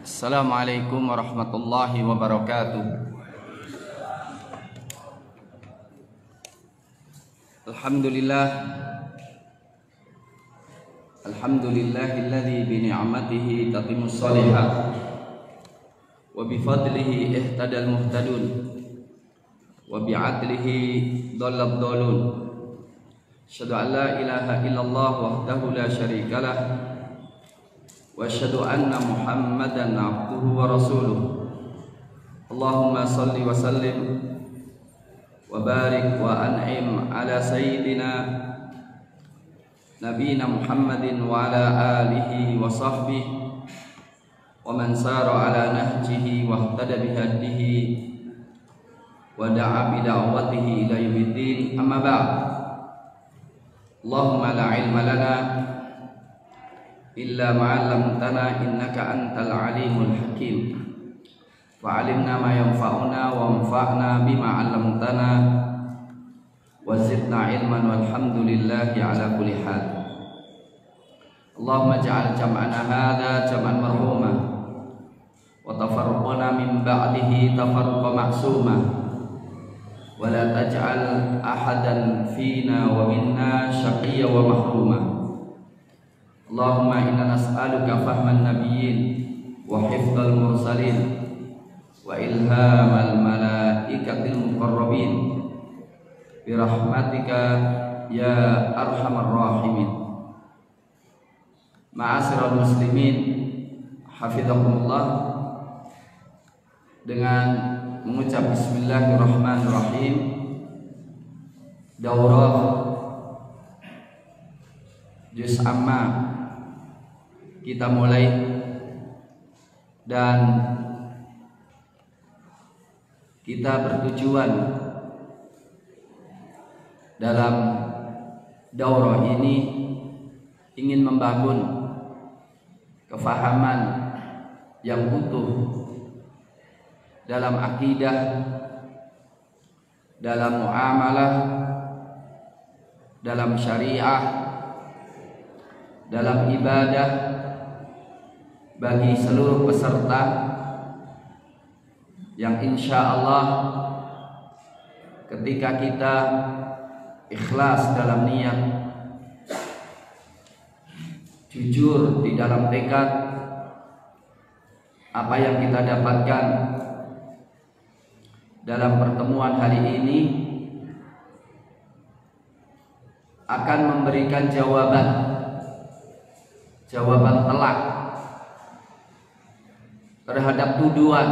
Assalamualaikum warahmatullahi wabarakatuh. Alhamdulillahilladzi bi ni'matihi tatimmus shalihat wa bi fadlihi ihtadal muhtadun wa bi 'adlihi dhallad dhalun. Asyhadu an la ilaha illallah wahdahu la syarikalah wa asyhadu anna Muhammadan 'abduhu wa rasuluh. Allahumma shalli wa sallim wa barik wa an'im ala sayyidina nabiyina Muhammadin wa ala alihi wa sahbihi wa man sara ala nahjihi wa ihtada bihadihi wa da'a bi da'watihi ila yaumiddin. Amma ba'd. Allahumma la ilma lana illa ma 'allamtana innaka antal alimul hakim. Fa'alimna ma yanfa'una wa anfa'na bima 'allamtana wa zidna ilman walhamdulillahi ala kulli hal. Allahumma ja'al jam'ana hadha jam'an marhuma wa tafarruqana min ba'dihi tafarruqa ma'suma wa la taj'al ahadan fina wa minna syaqiyya wa mahruma. Allahumma inna nas'aluka fahman nabiyyin wa hifdzal mursalin wa ilhamal malaikatil muqarrabin bi rahmatika ya arhamar rahimin. Ma'asyiral muslimin hafizakumullah, dengan mengucap bismillahirrahmanirrahim, daurah juz amma kita mulai, dan kita bertujuan dalam daurah ini ingin membangun kefahaman yang utuh dalam akidah, dalam muamalah, dalam syariah, dalam ibadah bagi seluruh peserta, yang insya Allah ketika kita ikhlas dalam niat, jujur di dalam tekad, apa yang kita dapatkan dalam pertemuan hari ini akan memberikan jawaban telak terhadap tuduhan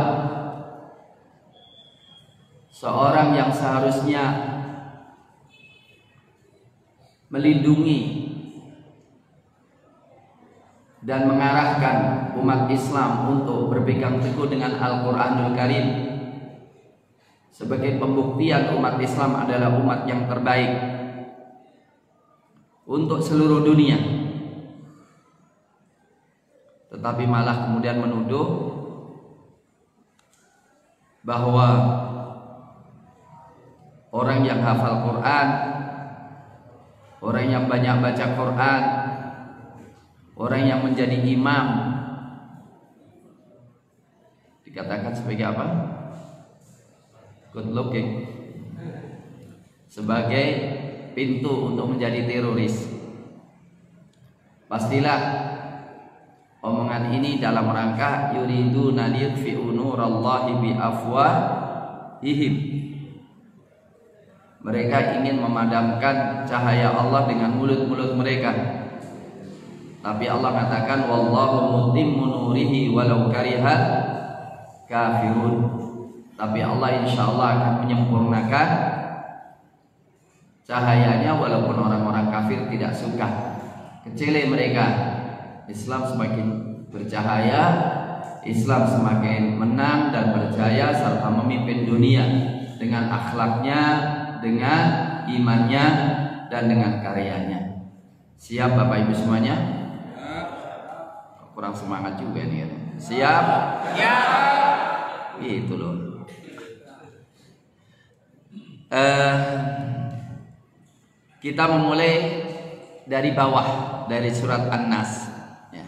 seorang yang seharusnya melindungi dan mengarahkan umat Islam untuk berpegang teguh dengan Al-Quranul Karim sebagai pembuktian umat Islam adalah umat yang terbaik untuk seluruh dunia, tetapi malah kemudian menuduh bahwa orang yang hafal Quran, orang yang banyak baca Quran, orang yang menjadi imam dikatakan sebagai apa? Good looking, sebagai pintu untuk menjadi teroris. Pastilah omongan ini dalam rangka yuriduna liyutfi'u nurallahi bi afwahihim. Mereka ingin memadamkan cahaya Allah dengan mulut-mulut mereka. Tapi Allah katakan wallahu mutimmu nurihi walau karihal kafirun. Tapi Allah insyaallah akan menyempurnakan cahayanya walaupun orang-orang kafir tidak suka. Kecil mereka. Islam semakin bercahaya, Islam semakin menang dan berjaya serta memimpin dunia dengan akhlaknya, dengan imannya, dan dengan karyanya. Siap Bapak Ibu semuanya? Kurang semangat juga nih ya. Siap? Ya. Itu loh. Kita memulai dari bawah, dari surat An-Nas ya.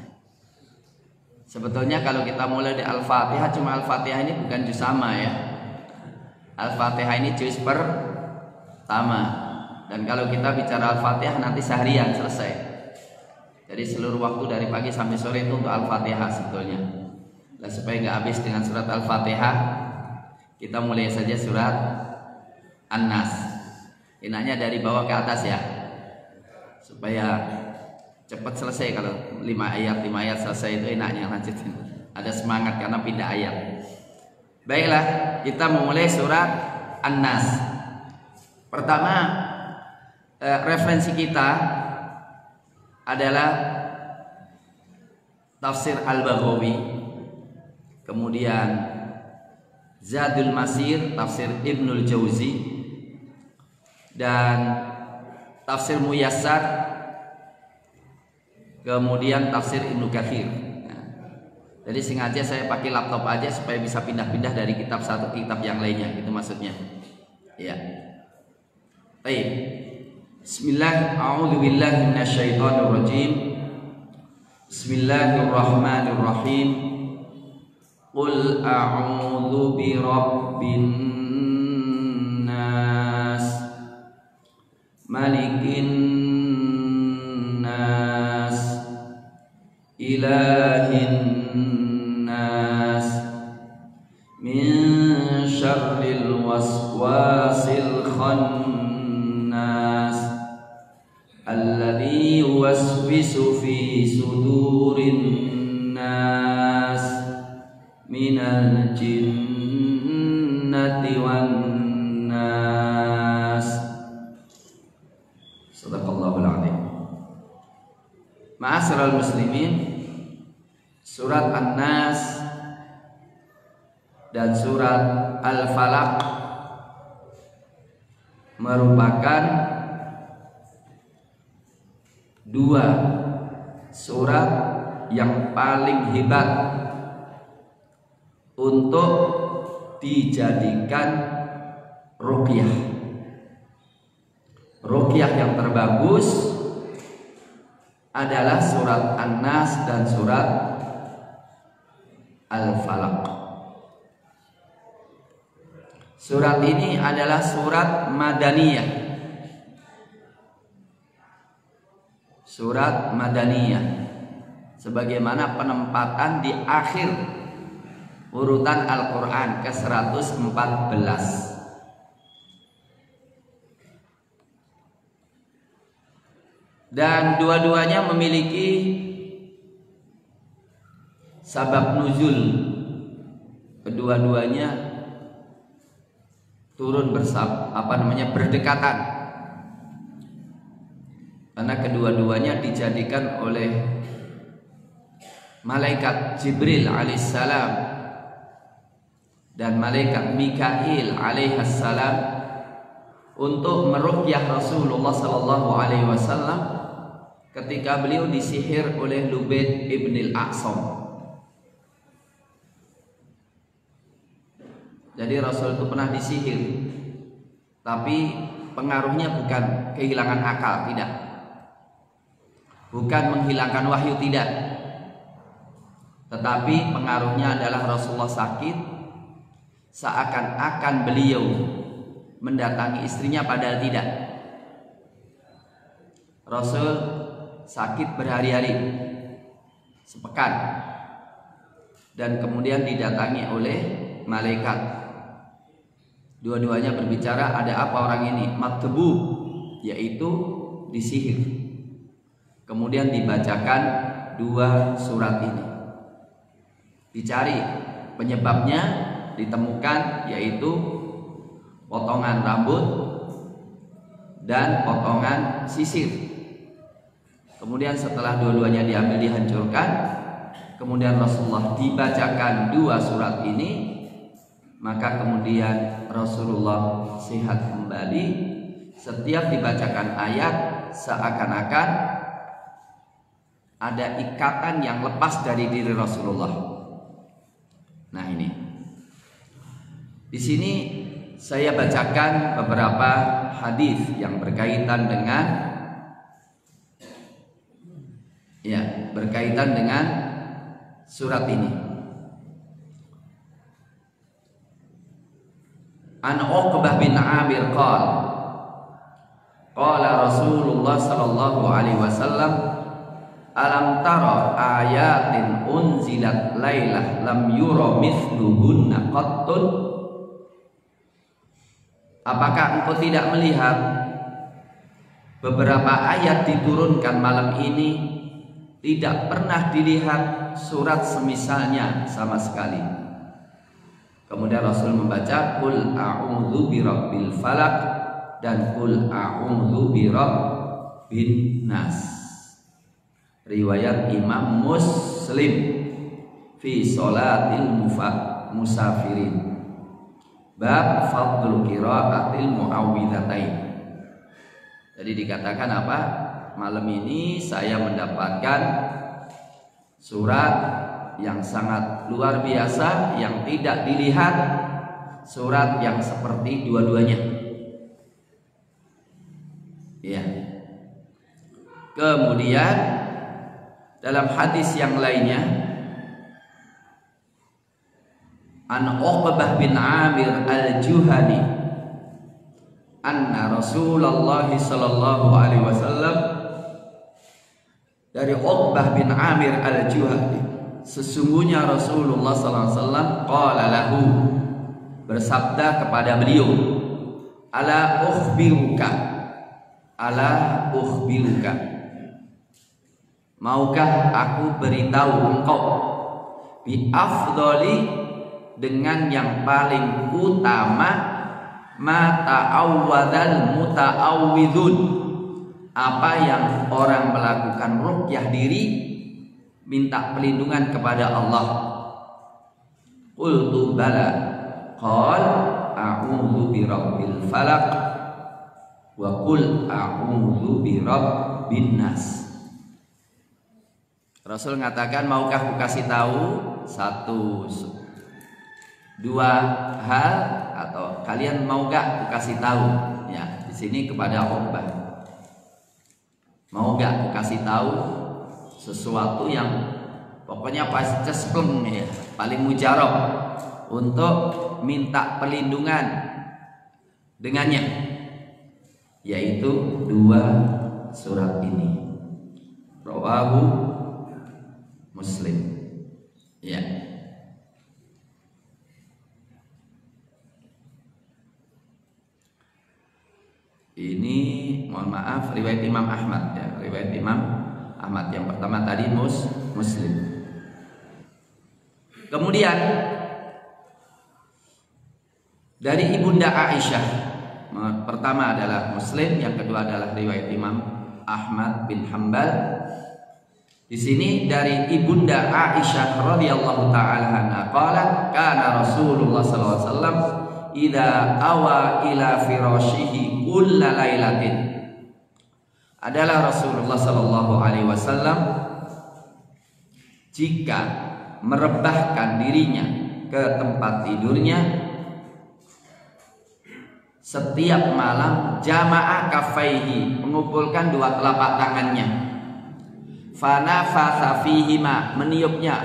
Sebetulnya kalau kita mulai di Al-Fatihah, cuma Al-Fatihah ini bukan juz sama ya. Al-Fatihah ini juz pertama. Dan kalau kita bicara Al-Fatihah nanti seharian selesai. Jadi seluruh waktu dari pagi sampai sore itu untuk Al-Fatihah sebetulnya. Nah, supaya nggak habis dengan surat Al-Fatihah, kita mulai saja surat An-Nas. Enaknya dari bawah ke atas ya, supaya cepat selesai. Kalau 5 ayat selesai itu enaknya lanjutin. Ada semangat karena pindah ayat. Baiklah, kita memulai surat An-Nas. Pertama, referensi kita adalah tafsir Al-Baghawi, kemudian Zadul Masir tafsir Ibnul Jauzi, dan tafsir Muyassar, kemudian tafsir Ibnu Katsir. Nah, jadi sengaja saya pakai laptop aja supaya bisa pindah-pindah dari kitab satu ke kitab yang lainnya, itu maksudnya. Ya. Baik. Bismillah, a'udzubillahi minasyaitonirrajim. Bismillahirrahmanirrahim. Qul a'udzu birabbin nas, malikin nas, ilahin nas, min syarril waswasil khannas, alladzi yuwaswisu fi sudurin nas, minal jinnati wan nas. Shadaqallahul adzim. Ma'asyiral muslimin, surat An-Nas dan surat Al-Falaq merupakan dua surat yang paling hebat untuk dijadikan ruqyah. Ruqyah yang terbagus adalah surat An-Nas dan surat Al-Falaq. Surat ini adalah surat Madaniyah. Surat Madaniyah, sebagaimana penempatan di akhir urutan Al-Quran ke-114. Dan dua-duanya memiliki sabab nuzul. Kedua-duanya turun berdekatan. Karena kedua-duanya dijadikan oleh malaikat Jibril alaihissalam dan malaikat Mikail alaihissalam untuk meruqyah Rasulullah sallallahu alaihi wasallam ketika beliau disihir oleh Lubaid ibn al-A'sam. Jadi Rasul itu pernah disihir, tapi pengaruhnya bukan kehilangan akal, tidak, bukan menghilangkan wahyu, tidak, tetapi pengaruhnya adalah Rasulullah sakit, seakan-akan beliau mendatangi istrinya padahal tidak. Rasul sakit berhari-hari, sepekan, dan kemudian didatangi oleh malaikat. Dua-duanya berbicara, ada apa orang ini? Matbu, yaitu disihir. Kemudian dibacakan dua surat ini. Dicari penyebabnya, ditemukan, yaitu potongan rambut dan potongan sisir. Kemudian setelah dua-duanya diambil, dihancurkan, kemudian Rasulullah dibacakan dua surat ini, maka kemudian Rasulullah sehat kembali. Setiap dibacakan ayat seakan-akan ada ikatan yang lepas dari diri Rasulullah. Nah, ini di sini saya bacakan beberapa hadis yang berkaitan dengan surat ini. An Uqbah bin Amir qala Rasulullah sallallahu alaihi wasallam, alam tara ayatin unzilat lailah lam yura mithluhunna qattun. Apakah engkau tidak melihat beberapa ayat diturunkan malam ini tidak pernah dilihat surat semisalnya sama sekali? Kemudian Rasul membaca Qul a'udzu birabbil falaq dan Qul a'udzu birabbin nas. Riwayat Imam Muslim fi sholatil musafirin. Bab fadlul qiraatil muawwidzatain. Jadi dikatakan apa? Malam ini saya mendapatkan surat yang sangat luar biasa, yang tidak dilihat surat yang seperti dua-duanya. Ya. Kemudian dalam hadis yang lainnya, An Uqbah bin Amir al-Juhani anna Rasulullah sallallahu alaihi wasallam, dari Uqbah bin Amir al-Juhani, sesungguhnya Rasulullah sallallahu alaihi wasallam qala lahu, bersabda kepada beliau, ala ukhbiruka, maukah aku beritahu engkau bi afdali, dengan yang paling utama, ma ta'awwadzal muta'awwidzun, apa yang orang melakukan ruqyah diri minta perlindungan kepada Allah. Qultu bala, qal a'udzu birabbil falaq wa qul a'udzu birabbin nas. Rasul mengatakan, maukah aku kasih tahu dua hal, atau kalian mau gak aku kasih tahu? Ya, di sini kepada Uqbah. Mau gak aku kasih tahu sesuatu yang pokoknya pas cespleng ya, paling mujarab untuk minta perlindungan dengannya, yaitu dua surat ini. Rawahu Muslim. Ya. Ini mohon maaf riwayat Imam Ahmad ya, riwayat Imam Ahmad. Yang pertama tadi Muslim. Kemudian dari Ibunda Aisyah, pertama adalah Muslim, yang kedua adalah riwayat Imam Ahmad bin Hanbal. Di sini dari Ibunda Aisyah radhiyallahu taala anha qalat, kana Rasulullah sallallahu alaihi wasallam idza awa ila firashihi kulla lailatin. Adalah Rasulullah sallallahu alaihi wasallam jika merebahkan dirinya ke tempat tidurnya setiap malam, jama'a kafaihi, mengumpulkan dua telapak tangannya, fanafasa fihima, meniupnya,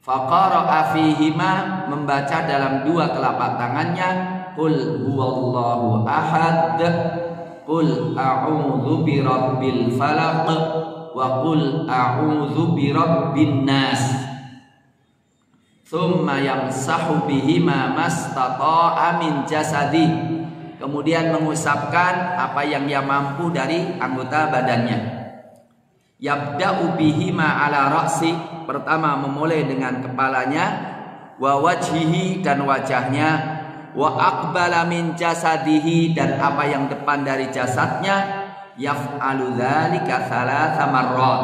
faqara'a fihima, membaca dalam dua telapak tangannya, qul huwallahu ahad, qul a'udzu birabbil falaq, wa qul a'udzu birabbin nas. Tsumma yamsahu bihima mastata'a min jasadi, kemudian mengusapkan apa yang dia mampu dari anggota badannya. Yabda'u bihima ala ra'si, pertama memulai dengan kepalanya, wa wajhihi, dan wajahnya, wa aqbala min jasadihi, dan apa yang depan dari jasadnya, yaf'alu dzalika thalatha marrat,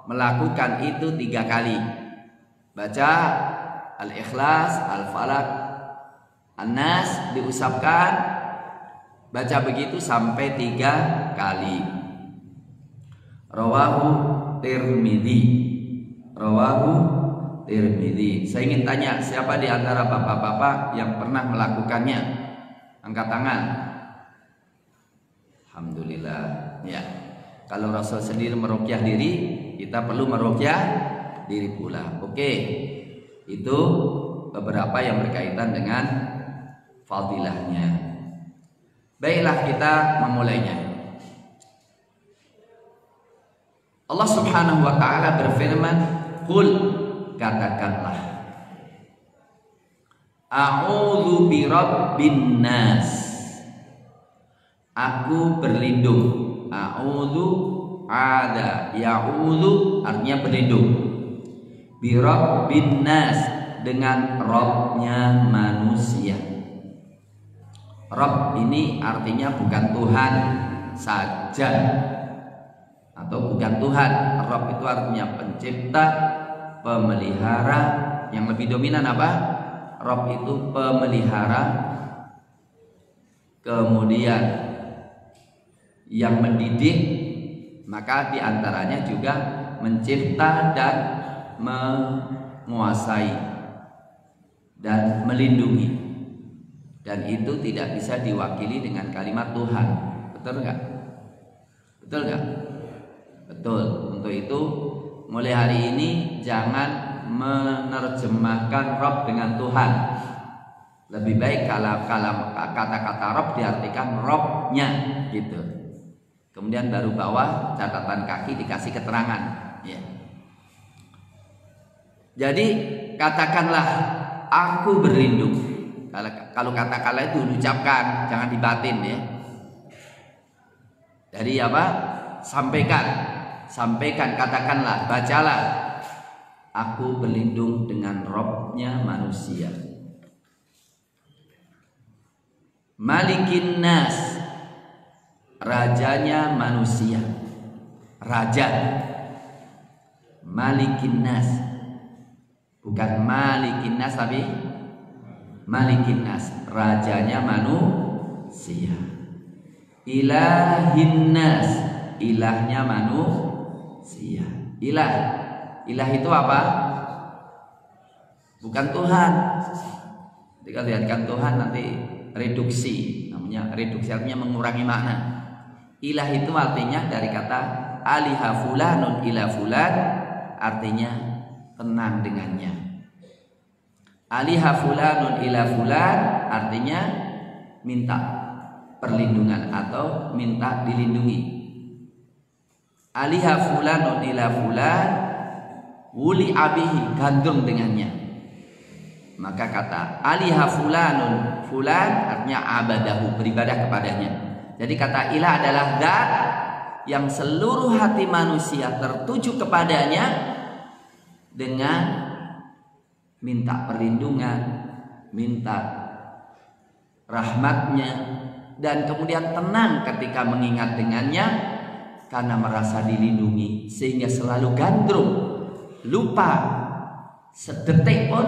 melakukan itu 3 kali. Baca Al-Ikhlas, Al-Falaq, An-Nas, diusapkan, baca begitu sampai 3 kali. Rawahu Tirmidzi. Rawahu Tirmidzi. Saya ingin tanya, siapa di antara bapak-bapak yang pernah melakukannya? Angkat tangan. Alhamdulillah. Ya. Kalau Rasul sendiri meruqyah diri, kita perlu meruqyah diri pula. Oke, itu beberapa yang berkaitan dengan fadilahnya. Baiklah, kita memulainya. Allah Subhanahu wa taala berfirman, "Qul," katakanlah, "A'udzu birabbin nas." Aku berlindung. A'udzu, ada, ya'udzu artinya berlindung. Birabbin nas, dengan Rabbnya manusia. Rabb ini artinya bukan Tuhan saja, atau bukan Tuhan. Rabb itu artinya pencipta, pemelihara. Yang lebih dominan apa? Rabb itu pemelihara, kemudian yang mendidik, maka diantaranya juga mencipta dan menguasai dan melindungi. Dan itu tidak bisa diwakili dengan kalimat Tuhan. Betul nggak? Betul nggak? Betul. Untuk itu mulai hari ini jangan menerjemahkan Rabb dengan Tuhan. Lebih baik kalau kata-kata Rabb diartikan Rabbnya gitu. Kemudian baru bawah catatan kaki dikasih keterangan. Ya. Jadi katakanlah aku berlindung. Kalau katakanlah itu diucapkan, jangan dibatin ya. Dari apa? Sampaikan, katakanlah, bacalah. Aku berlindung dengan Rabbnya manusia. Malikin nas, rajanya manusia. Raja. Malikin nas. Bukan malikin nas tapi malikin nas, rajanya manusia. Ilahin nas, ilahnya manusia. Ilah itu apa? Bukan Tuhan. Jika lihatkan Tuhan nanti reduksi, namanya reduksi artinya mengurangi makna. Ilah itu artinya dari kata aliha fulanun ila fulan, artinya tenang dengannya. Aliha fulanun ila fulan artinya minta perlindungan atau minta dilindungi. Aliha fulanun ila fulan, wuli abihi, gandrung dengannya. Maka kata aliha fulanun, fulan artinya abadahu, beribadah kepadanya. Jadi kata ilah adalah zat yang seluruh hati manusia tertuju kepadanya dengan minta perlindungan, minta rahmatnya, dan kemudian tenang ketika mengingat dengannya karena merasa dilindungi, sehingga selalu gandrung, lupa sedetik pun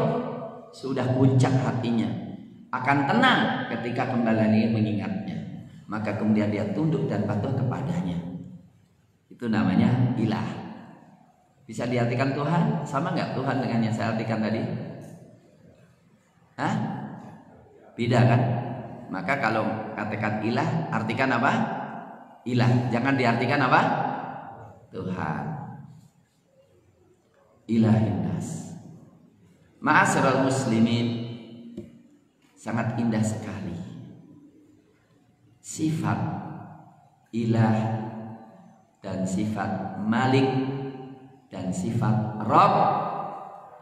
sudah puncak hatinya, akan tenang ketika kembali mengingatnya, maka kemudian dia tunduk dan patuh kepadanya. Itu namanya ilah. Bisa diartikan Tuhan? Sama nggak Tuhan dengan yang saya artikan tadi? Hah? Beda kan? Maka kalau katakan ilah, artikan apa? Ilah. Jangan diartikan apa? Tuhan. Ilahin nas. Ma'asyiral muslimin, sangat indah sekali sifat ilah dan sifat malik dan sifat Rabb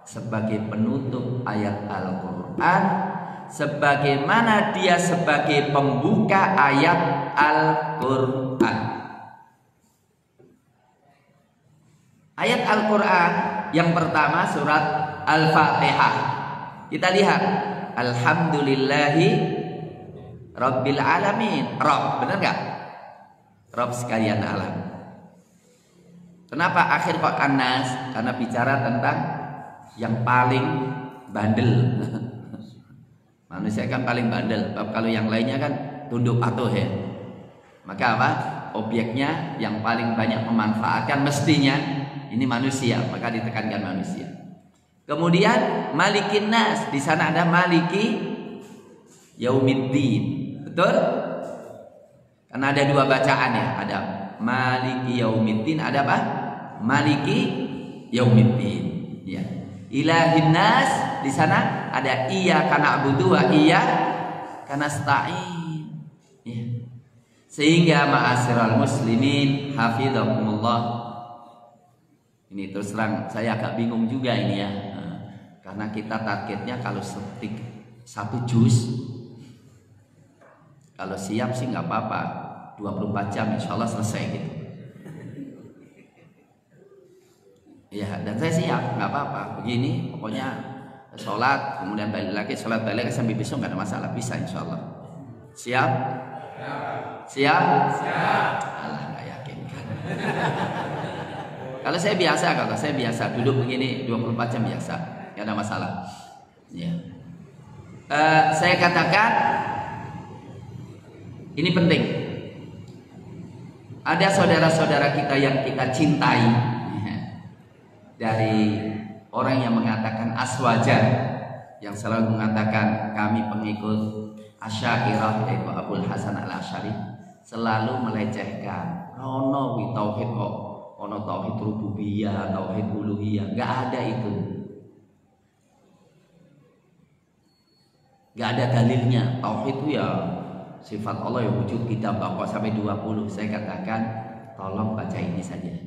sebagai penutup ayat Al-Quran, sebagaimana dia sebagai pembuka ayat Al-Quran. Ayat Al-Quran yang pertama surat Al-Fatihah. Kita lihat, alhamdulillahi rabbil alamin. Rabb, benar gak? Rabb sekalian alam. Kenapa akhir kok An-Nas? Karena bicara tentang yang paling bandel. Manusia kan paling bandel. Kalau yang lainnya kan tunduk patuh ya. Maka apa? Objeknya yang paling banyak memanfaatkan mestinya ini manusia, maka ditekankan manusia. Kemudian Malikin Nas, di sana ada Maliki Yaumiddin. Betul? Karena ada dua bacaan ya, ada Maliki Yaumiddin, ada apa? Maliki Yaumiddin. Ya. Ilahin nas di sana ada iyyaka na'budu wa iyyaka nasta'in. Ya. Sehingga ma'asyiral muslimin hafizakumullah. Ini terus terang saya agak bingung juga ini ya. Karena kita targetnya kalau satu juz, kalau siap sih nggak apa-apa, 24 jam insya Allah selesai gitu. Ya, dan saya siap, nggak apa-apa. Begini, pokoknya sholat, kemudian balik lagi, sholat balik lagi sampai besok nggak ada masalah, bisa insya Allah. Siap? Siap? Siap. Alah, nggak yakin kan. Kalau saya biasa duduk begini 24 jam biasa, nggak ada masalah. Ya. Saya katakan ini penting. Ada saudara-saudara kita yang kita cintai. Dari orang yang mengatakan aswaja, yang selalu mengatakan kami pengikut Asy'ariyah yaitu Abul Hasan Al-Asy'ari, selalu melecehkan ono wi tauhid kok, ono tauhid rububiyah, tauhid uluhiyah, enggak ada itu. Enggak ada dalilnya. Tauhid itu ya sifat Allah yang wujud, kita bawa sampai 20. Saya katakan tolong baca ini saja.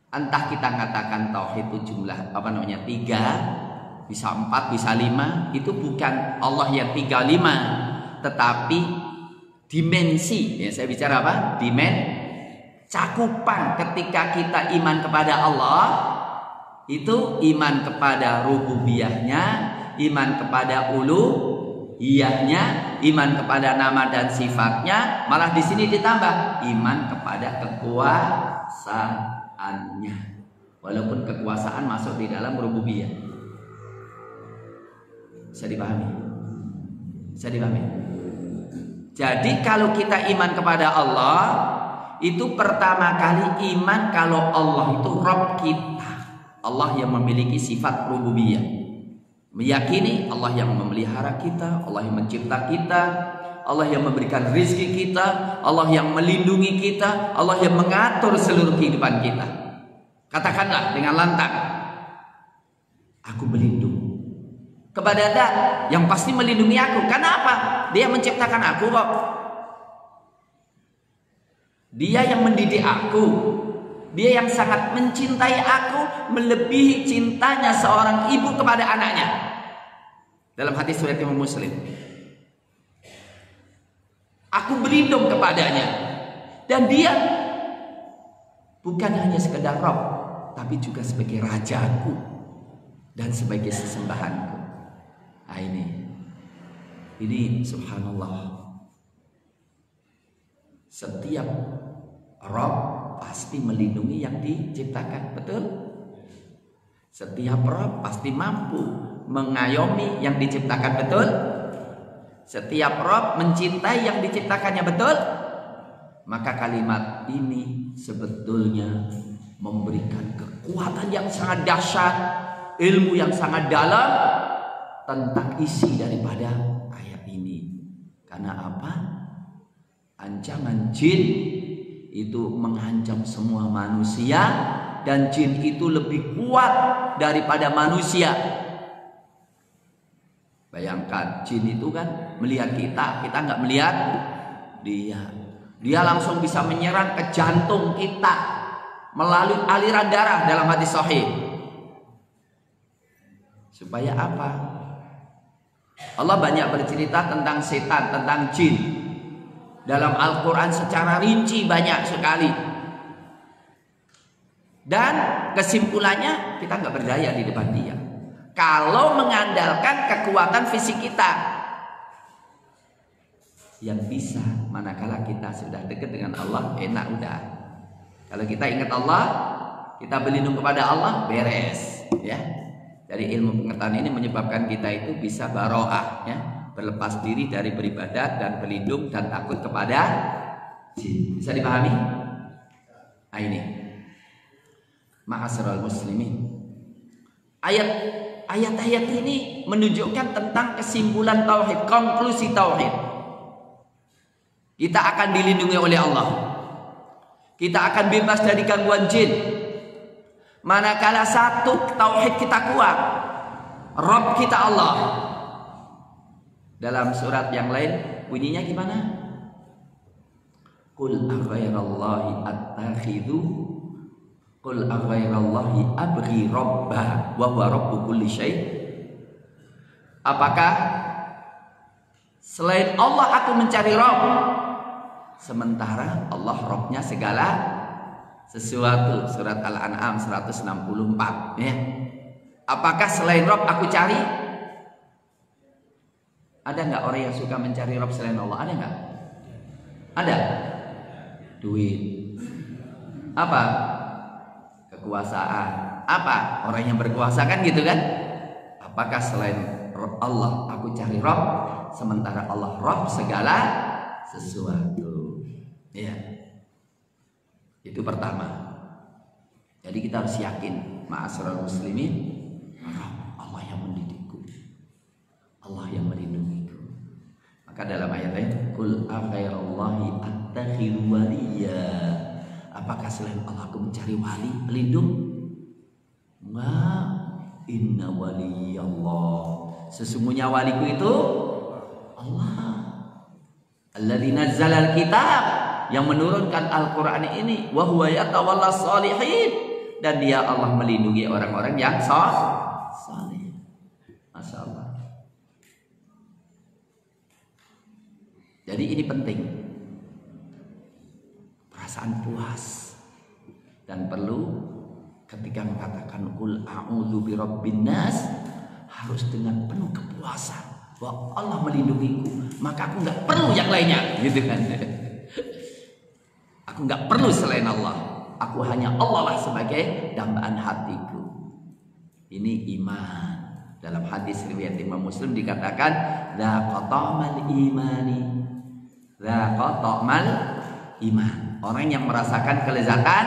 Entah kita katakan tauhid itu jumlah 3, bisa 4, bisa 5, itu bukan Allah yang 3, 5, tetapi dimensi. Ya, saya bicara apa? Cakupan ketika kita iman kepada Allah itu iman kepada rububiyahnya, iman kepada uluhiyahnya, iman kepada nama dan sifatnya, malah di sini ditambah iman kepada kekuasaan. Walaupun kekuasaan masuk di dalam rububiyah. Bisa dipahami? Jadi kalau kita iman kepada Allah, itu pertama kali iman kalau Allah itu Rabb kita, Allah yang memiliki sifat rububiyah. Meyakini Allah yang memelihara kita, Allah yang mencipta kita, Allah yang memberikan rizki kita, Allah yang melindungi kita, Allah yang mengatur seluruh kehidupan kita. Katakanlah dengan lantang, aku berlindung kepada Zat yang pasti melindungi aku. Kenapa? Dia menciptakan aku kok. Dia yang mendidik aku. Dia yang sangat mencintai aku, melebihi cintanya seorang ibu kepada anaknya. Dalam hadis riwayat Imam Muslim. Aku berlindung kepadanya, dan dia bukan hanya sekedar Rabb, tapi juga sebagai rajaku dan sebagai sesembahanku. Nah, ini subhanallah. Setiap Rabb pasti melindungi yang diciptakan, betul? Setiap Rabb pasti mampu mengayomi yang diciptakan, betul? Setiap Rabb mencintai yang diciptakannya, betul? Maka kalimat ini sebetulnya memberikan kekuatan yang sangat dahsyat, ilmu yang sangat dalam tentang isi daripada ayat ini. Karena apa? Ancaman jin itu mengancam semua manusia, dan jin itu lebih kuat daripada manusia. Bayangkan, jin itu kan melihat kita nggak melihat dia. Dia langsung bisa menyerang ke jantung kita melalui aliran darah dalam hadis sahih. Supaya apa? Allah banyak bercerita tentang setan, tentang jin. Dalam Al-Quran secara rinci banyak sekali. Dan kesimpulannya kita nggak berdaya di depan dia. Kalau mengandalkan kekuatan fisik kita yang bisa, manakala kita sudah dekat dengan Allah, enak udah. Kalau kita ingat Allah, kita berlindung kepada Allah, beres. Ya, dari ilmu pengetahuan ini menyebabkan kita itu bisa baro'ah, ya, berlepas diri dari beribadat dan berlindung dan takut kepada jin. Bisa dipahami? Nah, ini ma'asyiral muslimin. Ayat-ayat ini menunjukkan tentang kesimpulan tauhid, konklusi tauhid. Kita akan dilindungi oleh Allah. Kita akan bebas dari gangguan jin. Manakala satu tauhid kita kuat, Rabb kita Allah. Dalam surat yang lain bunyinya gimana? Qul aghairallahi attakhidhu Qul aghairallahi abghi rabba wa huwa rabbu kulli syai'. Apakah selain Allah aku mencari Rabb, sementara Allah Rabbnya segala sesuatu? Surat Al-An'am 164 ya. Apakah selain Rabb aku cari? Ada nggak orang yang suka mencari Rabb selain Allah? Ada nggak? Ada. Duit. Apa? Kekuasaan. Apa? Orang yang berkuasa kan gitu kan? Apakah selain Rabb Allah aku cari Rabb, sementara Allah Rabb segala sesuatu? Ya. Itu pertama. Jadi kita harus yakin, ma'asyiral muslimin, Allah yang mendidikku, Allah yang melindungiku. Maka dalam ayat lain, Qul aghairallahi attakhidhu waliya. Apakah selain Allah aku mencari wali pelindung? Ma inna waliyallah. Sesungguhnya waliku itu Allah. Alladzi nazzalal kitab, yang menurunkan Al-Qur'an ini, wa huwa yatawallas shalihin, dan dia Allah melindungi orang-orang yang saleh. Masyaallah. Jadi ini penting, perasaan puas, dan perlu ketika mengatakan qul a'udzu birabbin nas harus dengan penuh kepuasan bahwa Allah melindungiku, maka aku nggak perlu yang lainnya, gitu kan? Aku nggak perlu selain Allah, aku hanya Allah lah sebagai dambaan hatiku. Ini iman. Dalam hadis riwayat Imam Muslim dikatakan dzaqa ta'mal imani, dzaqa ta'mal iman. Orang yang merasakan kelezatan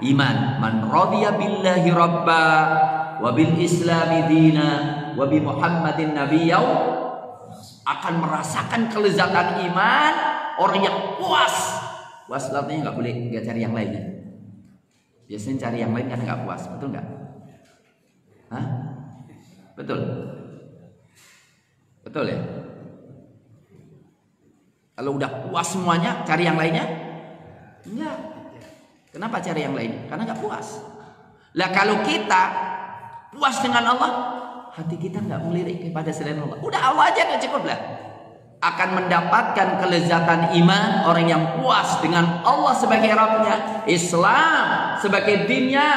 iman. Man radiya billahi rabba wa bil islami dina wa bi Muhammadin nabiyya, akan merasakan kelezatan iman. Orang yang puas. Puas artinya nggak boleh nggak cari yang lainnya. Biasanya cari yang lain kan nggak puas, betul nggak? Hah? Betul. Betul ya? Kalau udah puas semuanya, cari yang lainnya? Enggak. Kenapa cari yang lain? Karena nggak puas. Lah kalau kita puas dengan Allah, hati kita nggak melirik kepada selain Allah. Udah Allah aja nggak cukup lah. Akan mendapatkan kelezatan iman orang yang puas dengan Allah sebagai Rabbnya, Islam sebagai dinnya,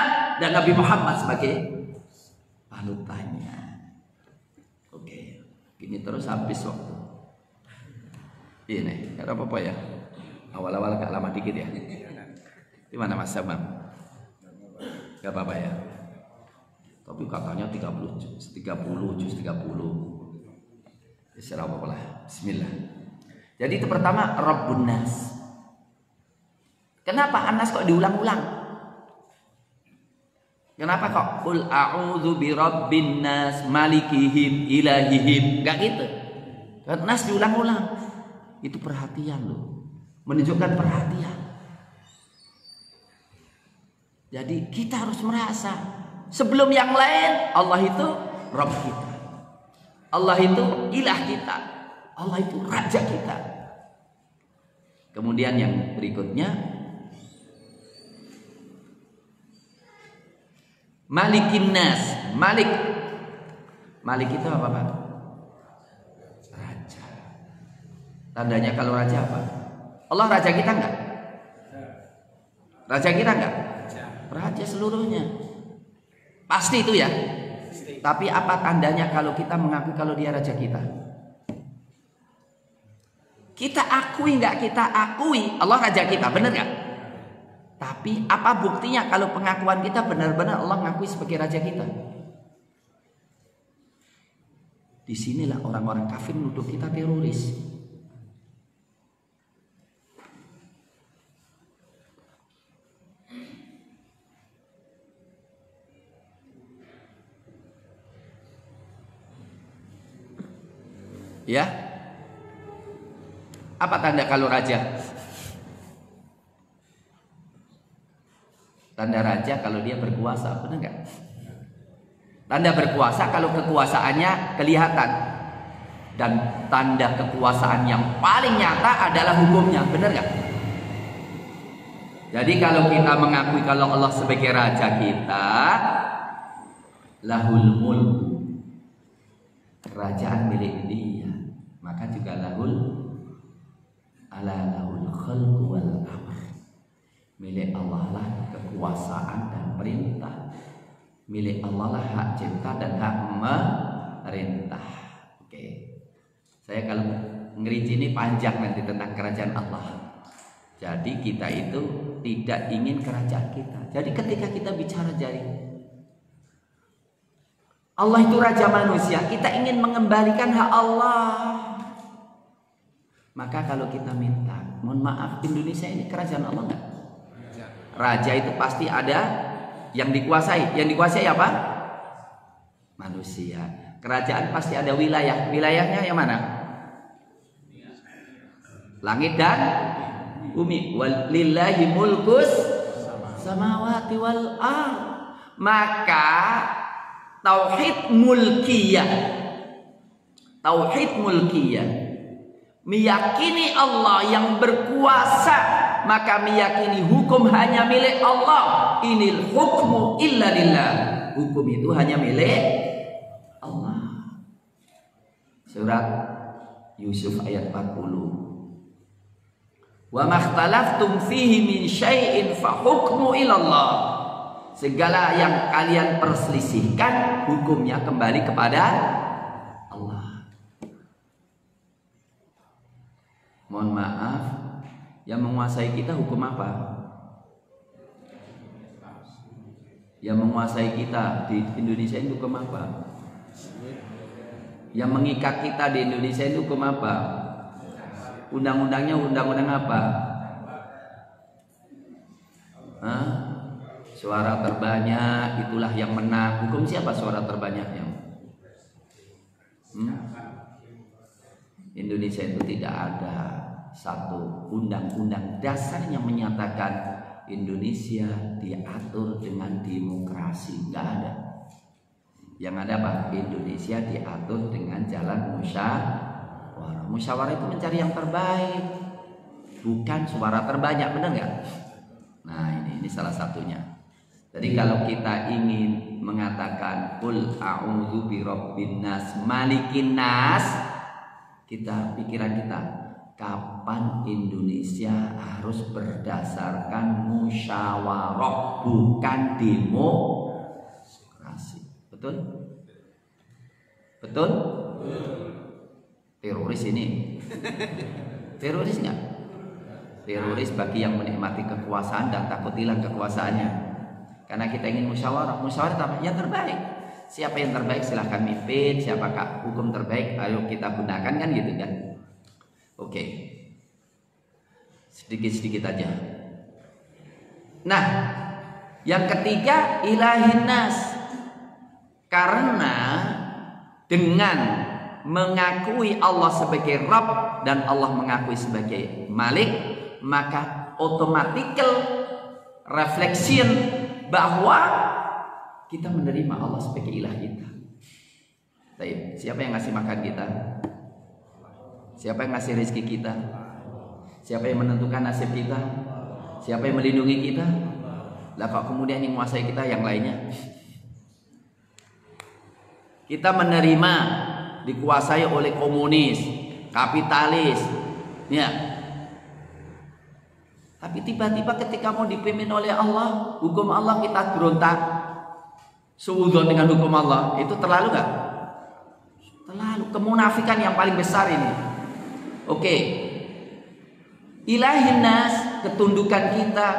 dan Nabi Muhammad sebagai panutannya. Oke, gini terus habis waktu. Ini nggak apa-apa ya. Awal-awal agak lama dikit ya. Gimana Mas Samam? Gak apa-apa ya. Tapi katanya 30 juz 30. Insya Allah lah. Bismillah. Jadi itu pertama Rabbun Nas. Kenapa An-Nas kok diulang-ulang? Kenapa kok Qul a'udzu birabbin nas malikihim ilahihim? Enggak gitu. Nas diulang-ulang. Itu perhatian loh. Menunjukkan perhatian. Jadi kita harus merasa sebelum yang lain Allah itu Rabb kita. Allah itu ilah kita. Allah itu raja kita. Kemudian yang berikutnya Malikin Nas. Malik itu apa Pak? Raja. Tandanya kalau raja apa? Allah raja kita enggak? Raja kita enggak? Raja seluruhnya. Pasti itu ya. Tapi apa tandanya kalau kita mengaku kalau dia raja kita? Kita akui nggak kita akui Allah raja kita, benar nggak? Tapi apa buktinya kalau pengakuan kita benar-benar Allah ngakui sebagai raja kita? Disinilah orang-orang kafir menuduh kita teroris. Ya, apa tanda kalau raja? Tanda raja kalau dia berkuasa, benar nggak? Tanda berkuasa kalau kekuasaannya kelihatan. Dan tanda kekuasaan yang paling nyata adalah hukumnya, benar nggak? Jadi kalau kita mengakui kalau Allah sebagai raja kita, lahul mulku, kerajaan milik dia, maka juga lahul khalqu wal amr, milik Allah lah kekuasaan dan perintah, milik Allah lah hak cipta dan hak memerintah. Oke. Saya kalau ngerinci ini panjang nanti tentang kerajaan Allah. Jadi kita itu tidak ingin kerajaan kita. Jadi ketika kita bicara jadi Allah itu raja manusia, kita ingin mengembalikan hak Allah. Maka kalau kita minta, mohon maaf, Indonesia ini kerajaan Allah enggak? Raja itu pasti ada yang dikuasai. Yang dikuasai apa? Manusia. Kerajaan pasti ada wilayah. Wilayahnya yang mana? Langit dan bumi. Walillahi mulkus samawati wal ardh. Maka tauhid mulkiyah, meyakini Allah yang berkuasa, maka meyakini hukum hanya milik Allah. Inil hukmu illa lillah. Hukum itu hanya milik Allah. Surat Yusuf ayat 40. Wa makhtalaftum fihi min syai'in fa hukmu ilallah. Segala yang kalian perselisihkan, hukumnya kembali kepada Allah. Mohon maaf, yang menguasai kita hukum apa? Yang menguasai kita di Indonesia itu hukum apa? Yang mengikat kita di Indonesia itu hukum apa? Undang-undangnya undang-undang apa? Hah? Suara terbanyak itulah yang menang. Hukum siapa suara terbanyaknya? Indonesia itu tidak ada satu undang-undang dasar yang menyatakan Indonesia diatur dengan demokrasi. Nggak ada. Yang ada apa? Indonesia diatur dengan jalan musyawarah. Musyawarah itu mencari yang terbaik, bukan suara terbanyak, benar nggak? Nah ini salah satunya. Jadi kalau kita ingin mengatakan Qul a'udzu birabbin nas malikin nas, pikiran kita kapan Indonesia harus berdasarkan musyawarah, bukan demokrasi. Betul? Betul? Teroris ini. Teroris nggak? Teroris bagi yang menikmati kekuasaan dan takut hilang kekuasaannya. Karena kita ingin musyawarah. Musyawarah apa? Yang terbaik. Siapa yang terbaik silahkan mimpin. Siapakah hukum terbaik? Ayo kita gunakan, kan gitu kan? Oke. Sedikit-sedikit aja. Nah, yang ketiga ilahin nas. Karena dengan mengakui Allah sebagai Rabb dan Allah mengakui sebagai Malik, maka automatical reflection bahwa kita menerima Allah sebagai ilah kita. Baik, siapa yang ngasih makan kita? Siapa yang ngasih rezeki kita? Siapa yang menentukan nasib kita? Siapa yang melindungi kita? Lah kok kemudian yang menguasai kita yang lainnya? Kita menerima dikuasai oleh komunis, kapitalis, ya. Tapi tiba-tiba ketika mau dipimpin oleh Allah, hukum Allah kita berontak, suudzon dengan hukum Allah, itu terlalu nggak? Terlalu. Kemunafikan yang paling besar ini. Oke. Ilahin nas, ketundukan kita,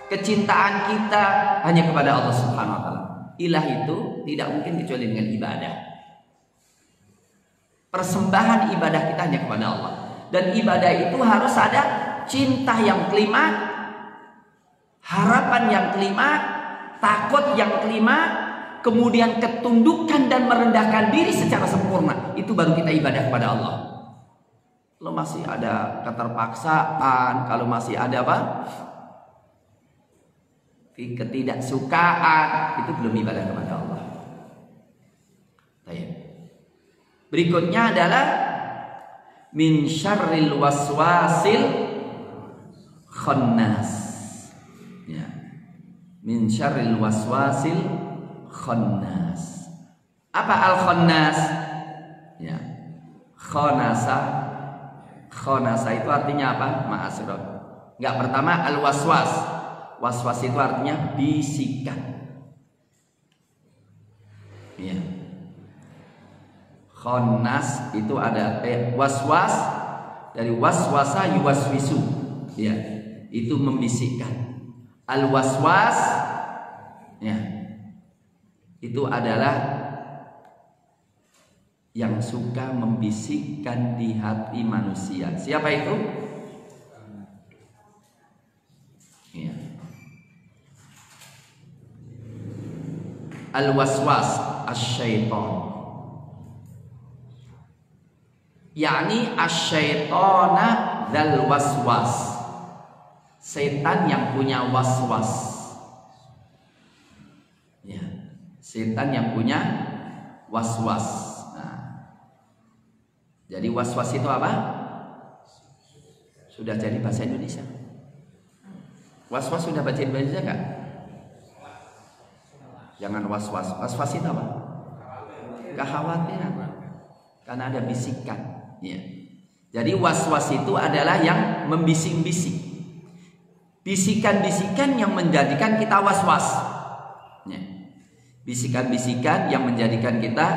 kecintaan kita hanya kepada Allah Subhanahu wa taala. Ilah itu tidak mungkin kecuali dengan ibadah. Persembahan ibadah kita hanya kepada Allah. Dan ibadah itu harus ada cinta yang kelima, harapan yang kelima, takut yang kelima, kemudian ketundukan dan merendahkan diri secara sempurna. Itu baru kita ibadah kepada Allah. Kalau masih ada keterpaksaan, kalau masih ada apa? ketidaksukaan, itu belum ibadah kepada Allah. Baik. Berikutnya adalah min syarril waswasil khannas. Ya. Min syarril waswasil khannas. Apa al-khannas? Ya. Khanasa itu artinya apa? Ma'asroh. Enggak, pertama al-waswas. Was-was itu artinya bisikan. Ya. Khannas itu ada was-was dari waswasa yuwaswisu. Ya, itu membisikkan. Al-waswas ya. Itu adalah yang suka membisikkan di hati manusia. Siapa itu? Ya. Al-waswas asy-syaitan, yakni asy-syaitana dzal waswas, setan yang punya waswas. Ya, setan yang punya waswas. Nah, jadi waswas itu apa? Sudah jadi bahasa Indonesia? Was-was sudah baca Indonesia enggak? Jangan was-was. Was-was itu apa? Kekhawatiran. Karena ada bisikan. Ya. Jadi was-was itu adalah yang membisik-bisik. Bisikan-bisikan yang menjadikan kita was-was. Ya. Bisikan-bisikan yang menjadikan kita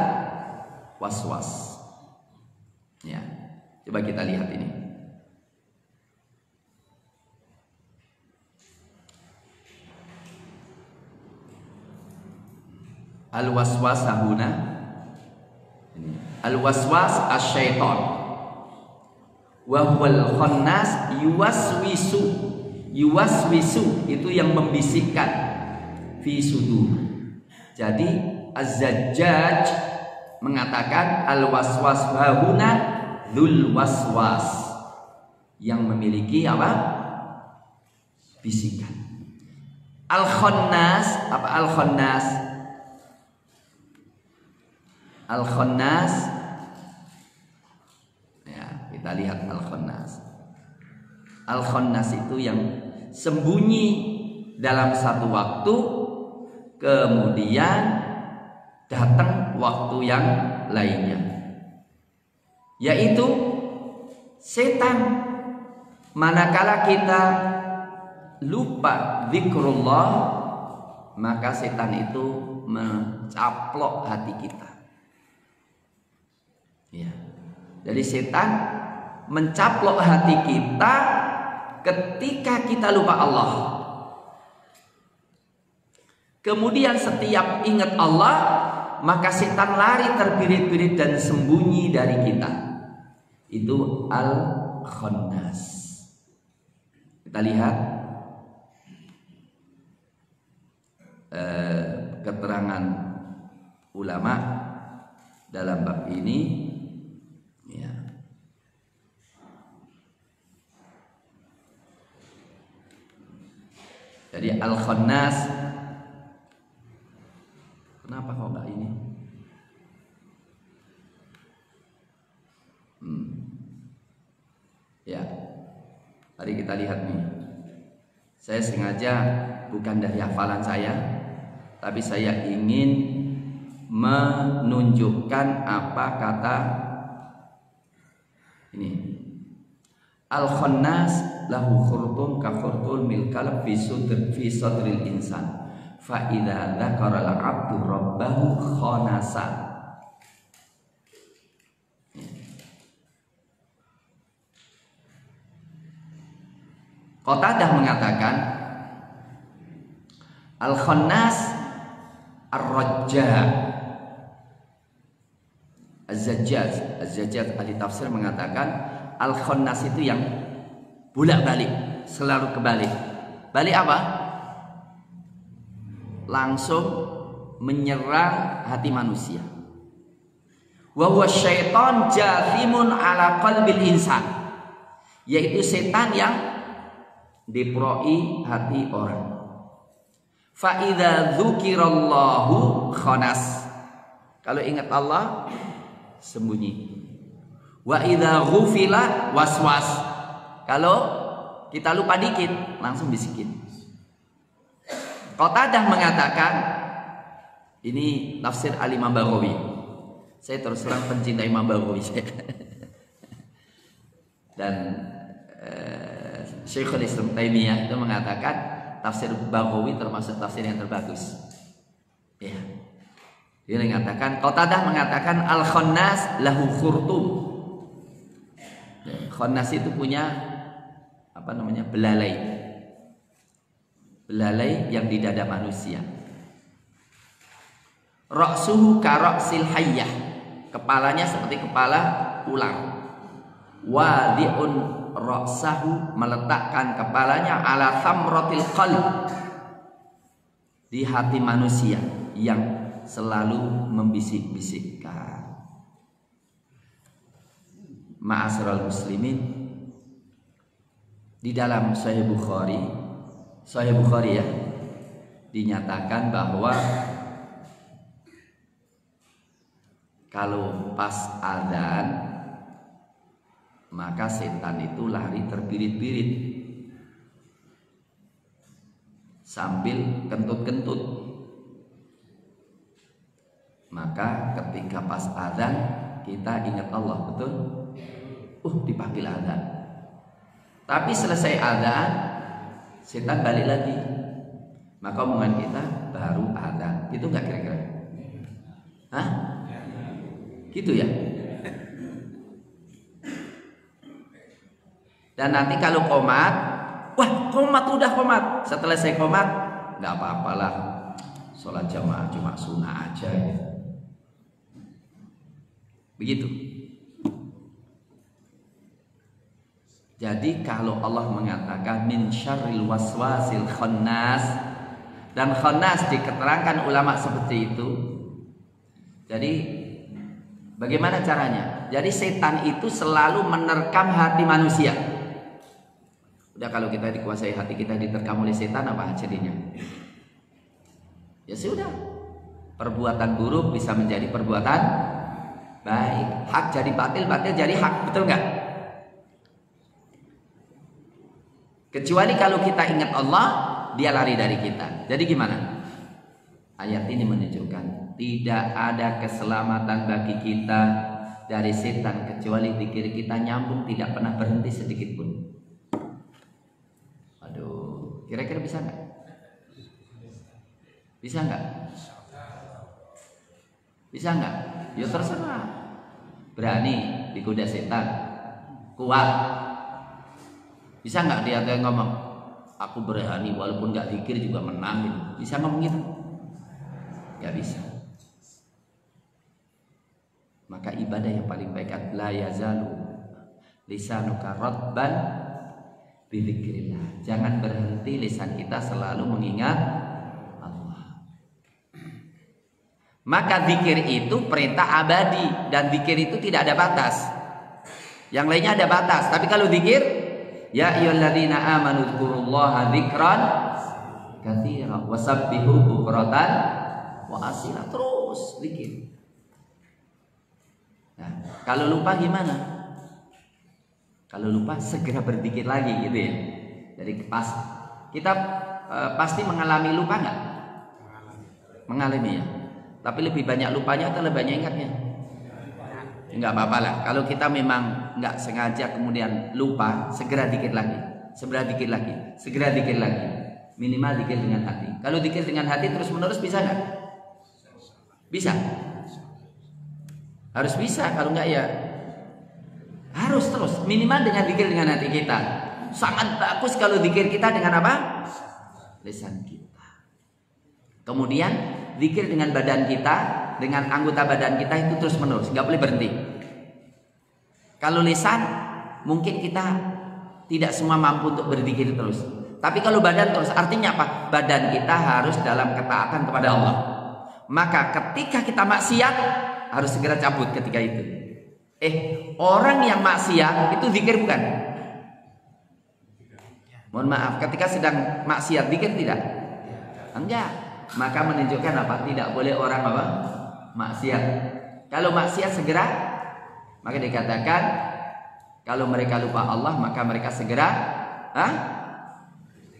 was-was. Ya. Coba kita lihat ini. Al-waswas huna. Al-waswas asy-syaitan. Wa huwal khannas yuwaswisu. Yuwaswisu itu yang membisikkan fi sudur. Jadi Az-Zajjaj mengatakan al-waswas huna dzul waswas, yang memiliki apa? Bisikan. Al-khannas, apa al-khannas? Al-khannas, ya, kita lihat al-khannas. Al-khannas itu yang sembunyi dalam satu waktu, kemudian datang waktu yang lainnya, yaitu setan. Manakala kita lupa zikrullah, maka setan itu mencaplok hati kita. Ya. Jadi setan mencaplok hati kita ketika kita lupa Allah. Kemudian setiap ingat Allah, maka setan lari terbirit-birit dan sembunyi dari kita. Itu al-khannas. Kita lihat keterangan ulama dalam bab ini. Ya. Jadi al-khannas, kenapa kok enggak ini? Ya, mari kita lihat nih. Saya sengaja bukan dari hafalan saya, tapi saya ingin menunjukkan apa kata ini. Al-khannas lahu khurtum ka khurtul milkalab fi sadril insan fa idza dzakara al-'abdu rabbahu khanasa. Qatadah mengatakan al-khannas ar-rajja. Az-Zajjaj ahli tafsir mengatakan al-khannas itu yang bolak-balik, selalu kebalik. Balik apa? Langsung menyerang hati manusia. Wa huwa syaitan jathimun ala qalbil insan, yaitu setan yang diproi hati orang. Fa idza dzukirallahu khanas. Kalau ingat Allah sembunyi. Wa idza ghufila waswas. Kalau kita lupa dikit langsung bisikin. Qatadah mengatakan, ini tafsir Al-Imam Baghawi. Saya terus terang pencinta Imam Baghawi. Dan Syekhul Islam Taimiyah itu mengatakan tafsir Baghawi termasuk tafsir yang terbagus. Ya. Dia mengatakan, Qatadah mengatakan al-khannas lahu khurtum. Khannas itu punya apa namanya? Belalai. Belalai yang di dada manusia. Ra'suhu ka ra'sil hayyah. Kepalanya seperti kepala ular. Wadi'un ra'sahu, meletakkan kepalanya ala thamratil qalb, di hati manusia yang selalu membisik-bisikkan. Ma'asyiral muslimin, di dalam Sahih Bukhari ya, dinyatakan bahwa kalau pas adzan maka setan itu lari terbirit-birit sambil kentut-kentut. Maka ketika pas adzan kita ingat Allah, betul? Dipanggil adzan. Tapi selesai adzan setan balik lagi. Maka omongan kita baru adzan. Itu enggak kira-kira? Hah? Gitu ya? Dan nanti kalau qomat, udah qomat. Setelah saya qomat, enggak apa-apalah. Sholat jamaah cuma sunnah aja. Begitu. Jadi kalau Allah mengatakan min syarril waswasil khannas, dan khannas diketerangkan ulama seperti itu. Jadi bagaimana caranya? Jadi setan itu selalu menerkam hati manusia. Udah, kalau kita dikuasai hati kita diterkam oleh setan, apa jadinya? Ya sudah. Perbuatan buruk bisa menjadi perbuatan baik. Hak jadi batil, batil jadi hak. Betul nggak? Kecuali kalau kita ingat Allah, dia lari dari kita. Jadi gimana? Ayat ini menunjukkan tidak ada keselamatan bagi kita dari setan kecuali zikir kita nyambung, tidak pernah berhenti sedikit pun. Aduh, kira-kira bisa nggak? Bisa nggak? Bisa nggak? Ya terserah. Berani digoda setan, kuat. Bisa nggak dia ngomong, aku berani walaupun nggak zikir juga menang? Bisa ngomong gitu? Nggak bisa. Maka ibadah yang paling baik adalah la yazalu lisanuka radban bi dzikrillah. Jangan berhenti lisan kita selalu mengingat Allah. Maka zikir itu perintah abadi, dan zikir itu tidak ada batas. Yang lainnya ada batas, tapi kalau zikir, ya ayyuhalladzina amanu dzkurullaha dzikran katsiran wasabbihu bukratan wa asila. Terus zikir. Nah, kalau lupa gimana? Kalau lupa segera berzikir lagi gitu ya. Jadi pas kita pasti mengalami lupa nggak? Mengalami ya. Tapi lebih banyak lupanya atau lebih banyak ingatnya? Enggak apa-apa lah. Kalau kita memang enggak sengaja kemudian lupa, segera dikit lagi. Segera dikit lagi. Segera dikit lagi. Minimal dikit dengan hati. Kalau dikit dengan hati terus menerus bisa enggak? Bisa. Harus bisa. Kalau enggak ya harus terus. Minimal dengan dikit dengan hati kita. Sangat bagus kalau dikir kita dengan apa? Lisan kita. Kemudian zikir dengan badan kita, dengan anggota badan kita itu terus menerus, nggak boleh berhenti. Kalau lisan mungkin kita tidak semua mampu untuk berzikir terus, tapi kalau badan terus, artinya apa? Badan kita harus dalam ketaatan kepada Allah. Maka ketika kita maksiat harus segera cabut ketika itu. Orang yang maksiat itu zikir bukan? Mohon maaf, ketika sedang maksiat zikir tidak? Enggak. Maka menunjukkan apa? Tidak boleh orang apa? Maksiat. Kalau maksiat segera, maka dikatakan kalau mereka lupa Allah maka mereka segera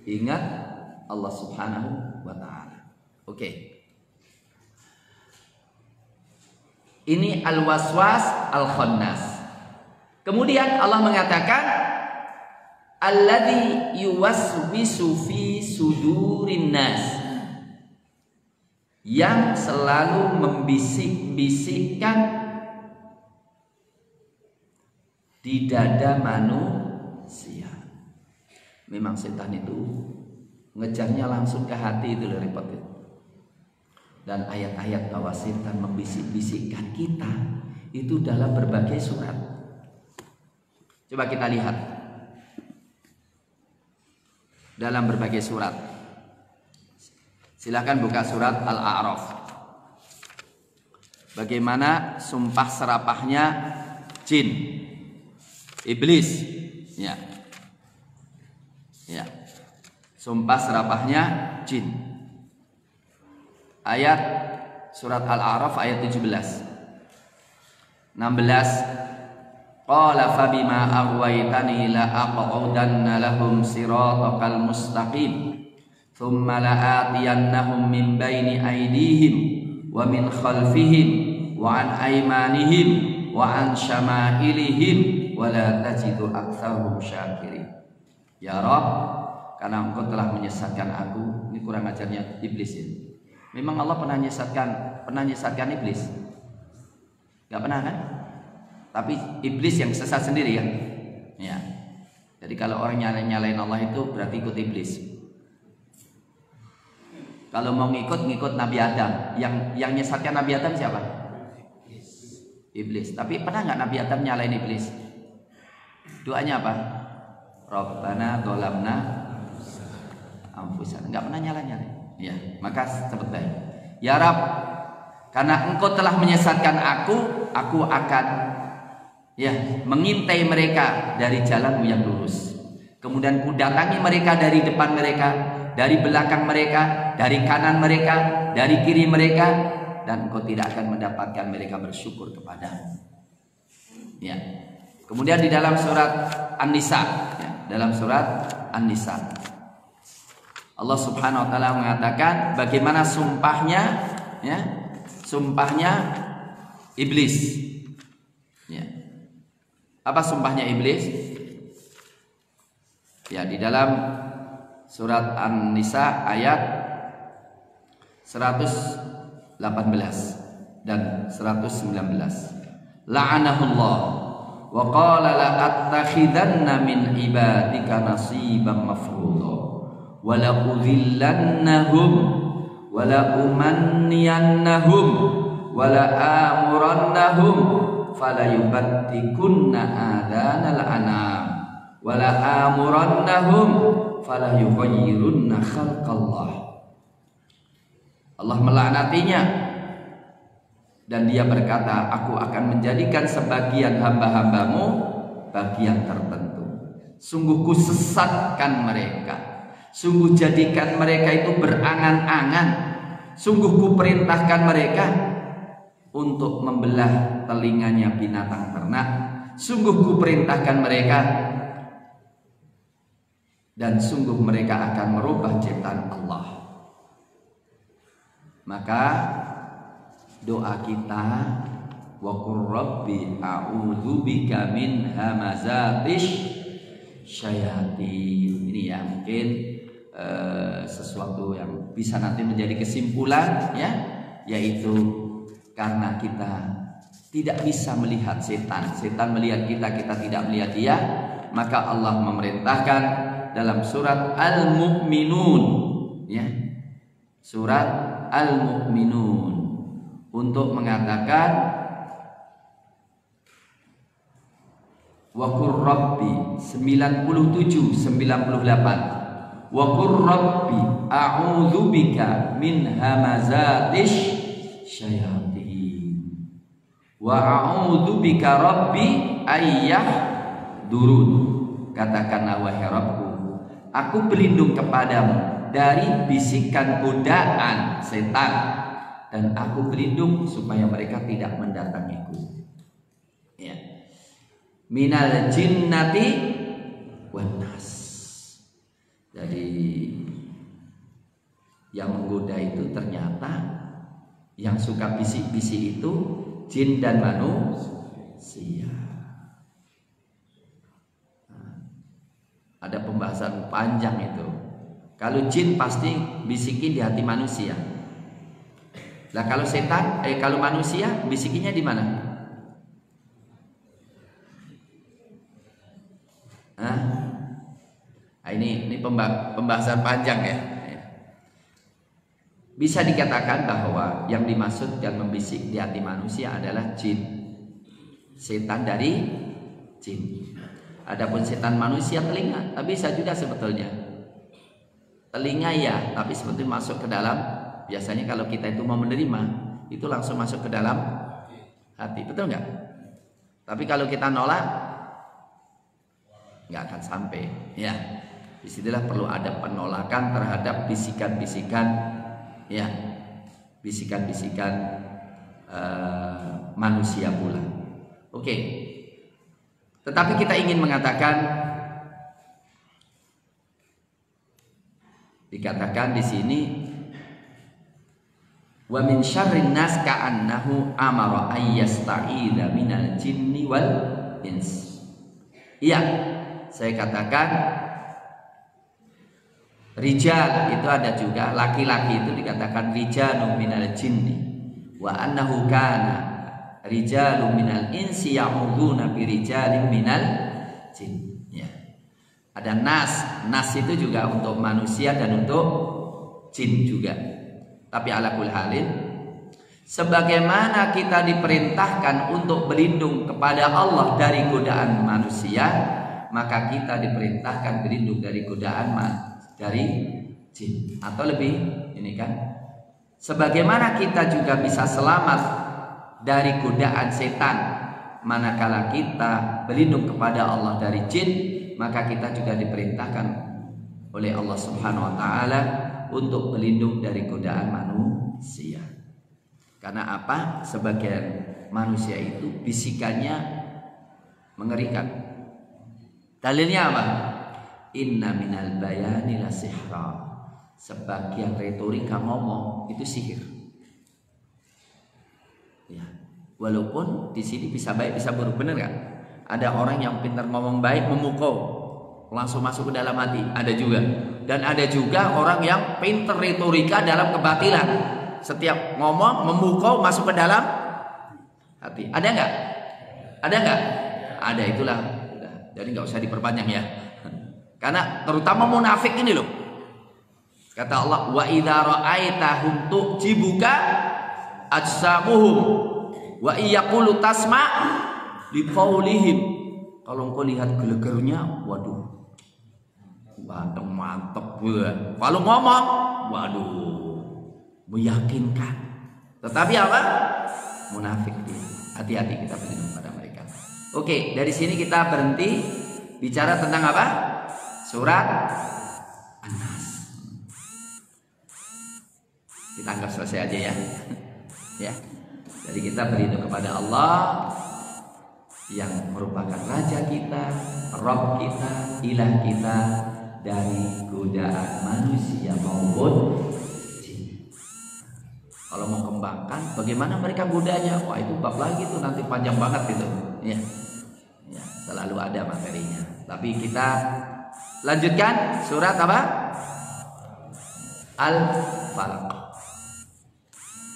ingat Allah Subhanahu wa taala. Oke. Ini al-waswas al-khannas. Kemudian Allah mengatakan alladzi yuwaswisu fi sudurin nas, yang selalu membisik-bisikkan di dada manusia. Memang setan itu ngejarnya langsung ke hati, itu repot itu. Dan ayat-ayat bahwa setan membisik-bisikkan kita itu dalam berbagai surat. Coba kita lihat dalam berbagai surat. Silakan buka surat Al-A'raf. Bagaimana sumpah serapahnya jin, iblis, ya. Ya. Sumpah serapahnya jin. Ayat surat Al-A'raf ayat 17. 16. Qala fabima aghwaytani la aqudanna lahum siratal mustaqim. Thumma la'atiyannahum min baini aydihim wa min khalfihim wa an aymanihim wa an syama'ilihim wa la tajidu aktsarahum syakirin. Ya Rabb, karena Engkau telah menyesatkan aku. Ini kurang ajarnya iblis ini. Memang Allah pernah menyesatkan iblis? Gak pernah kan? Tapi iblis yang sesat sendiri ya. Ya. Jadi kalau orang nyalain Allah itu berarti ikut iblis. Kalau mau ngikut Nabi Adam. Yang nyesatkan Nabi Adam siapa? Iblis. Tapi pernah nggak Nabi Adam nyalain iblis? Doanya apa? Rabbana dzalamna anfusana. Nggak pernah nyalain. Ya, maka seperti ya Rabb, karena Engkau telah menyesatkan aku akan mengintai mereka dari jalan yang lurus. Kemudian ku datangi mereka dari depan mereka, dari belakang mereka, dari kanan mereka, dari kiri mereka, dan Engkau tidak akan mendapatkan mereka bersyukur kepadamu. Ya. Kemudian di dalam surat An-Nisa, dalam surat An-Nisa, Allah Subhanahu wa taala mengatakan bagaimana sumpahnya iblis. Ya. Apa sumpahnya iblis? Ya, di dalam surat An-Nisa ayat 118 dan 119. La'anahullah wa qala la attakhidanna min ibadika nasiban mafruḍa wa la udhillannahum wa la umanniyannahum wa la amurannahum fala yubattikunna adanal anam wa la amurannahum fala yughayyirunna khalqallah. Allah melaknatinya dan dia berkata, aku akan menjadikan sebagian hamba-hambamu bagian tertentu. Sungguh ku sesatkan mereka, sungguh jadikan mereka itu berangan-angan, sungguh ku perintahkan mereka untuk membelah telinganya binatang ternak, sungguh ku perintahkan mereka, dan sungguh mereka akan merubah ciptaan Allah. Maka doa kita, wa qur rabbi a'udzubika min hamazatis syayatin. Ini ya mungkin sesuatu yang bisa nanti menjadi kesimpulan, yaitu karena kita tidak bisa melihat setan, setan melihat kita, kita tidak melihat dia, maka Allah memerintahkan dalam surat Al-Mu'minun, surat Al-Mu'minun, untuk mengatakan wa qur rabbi 97 98 wa qur rabbi a'udzubika min hamazatis syayatin wa a'udzubika rabbi durun. Katakanlah wahai Rabbku, aku berlindung kepadamu dari bisikan godaan setan, dan aku berlindung supaya mereka tidak mendatangiku. Ya. Minal jinnati wan nas. Jadi yang menggoda itu ternyata yang suka bisik-bisik itu jin dan manusia. Ada pembahasan panjang itu. Kalau jin pasti bisikin di hati manusia. Lah kalau setan, kalau manusia bisikinya di mana? Nah, ini pembahasan panjang ya. Bisa dikatakan bahwa yang dimaksud dan membisik di hati manusia adalah jin. Setan dari jin. Adapun setan manusia telinga, tapi bisa juga sebetulnya. Telinga ya, tapi sebetulnya masuk ke dalam. Biasanya kalau kita itu mau menerima, itu langsung masuk ke dalam hati, betul nggak? Tapi kalau kita nolak, nggak akan sampai. Ya, disitulah perlu ada penolakan terhadap bisikan-bisikan, ya, bisikan-bisikan manusia pula. Oke. Tetapi kita ingin mengatakan, dikatakan di sini, wa min syarrin nas ka'annahu amara ayyasta'idza minal jinni wal ins. Iya, saya katakan rijal itu ada juga, laki-laki itu dikatakan rijalun minal jinni wa annahu kana rijalun minal insi ya'udzuuna bi rijalin minal jin. Ya. Ada nas itu juga untuk manusia dan untuk jin juga. Tapi ala kulli halin, sebagaimana kita diperintahkan untuk berlindung kepada Allah dari godaan manusia, maka kita diperintahkan berlindung dari godaan dari jin. Atau lebih ini kan, sebagaimana kita juga bisa selamat dari godaan setan manakala kita berlindung kepada Allah dari jin, maka kita juga diperintahkan oleh Allah Subhanahu wa taala untuk berlindung dari godaan manusia. Karena apa? Sebagian manusia itu bisikannya mengerikan. Dalilnya apa? Inna minal bayani la sihra. Sebagian retorika ngomong itu sihir. Ya. Walaupun di sini bisa baik bisa buruk, benar kan? Ada orang yang pintar ngomong baik memukau langsung masuk ke dalam hati, ada juga. Dan ada juga orang yang pintar retorika dalam kebatilan, setiap ngomong memukau masuk ke dalam hati. Ada nggak? Ada nggak? Ada, itulah. Jadi nggak usah diperpanjang ya. Karena terutama munafik ini loh. Kata Allah, wa idza ra'aitahum tu'jibuka ajsamuhum wa iyaqulu tasma' liqaulihim. Kalau engkau lihat gelegernya, waduh, mantep gue. Kalau ngomong, waduh, meyakinkan. Tetapi apa? Munafik dia. Hati-hati kita berlindung pada mereka. Oke, dari sini kita berhenti bicara tentang apa? Surat An-Nas. Kita anggap selesai aja ya. Ya. Jadi kita berlindung kepada Allah yang merupakan Raja kita, Rabb kita, Ilah kita, dari godaan manusia maupun jin. Kalau mau kembangkan bagaimana mereka godanya, wah itu bab lagi tuh, nanti panjang banget itu. Ya, ya, selalu ada materinya. Tapi kita lanjutkan surat apa? Al-Falaq.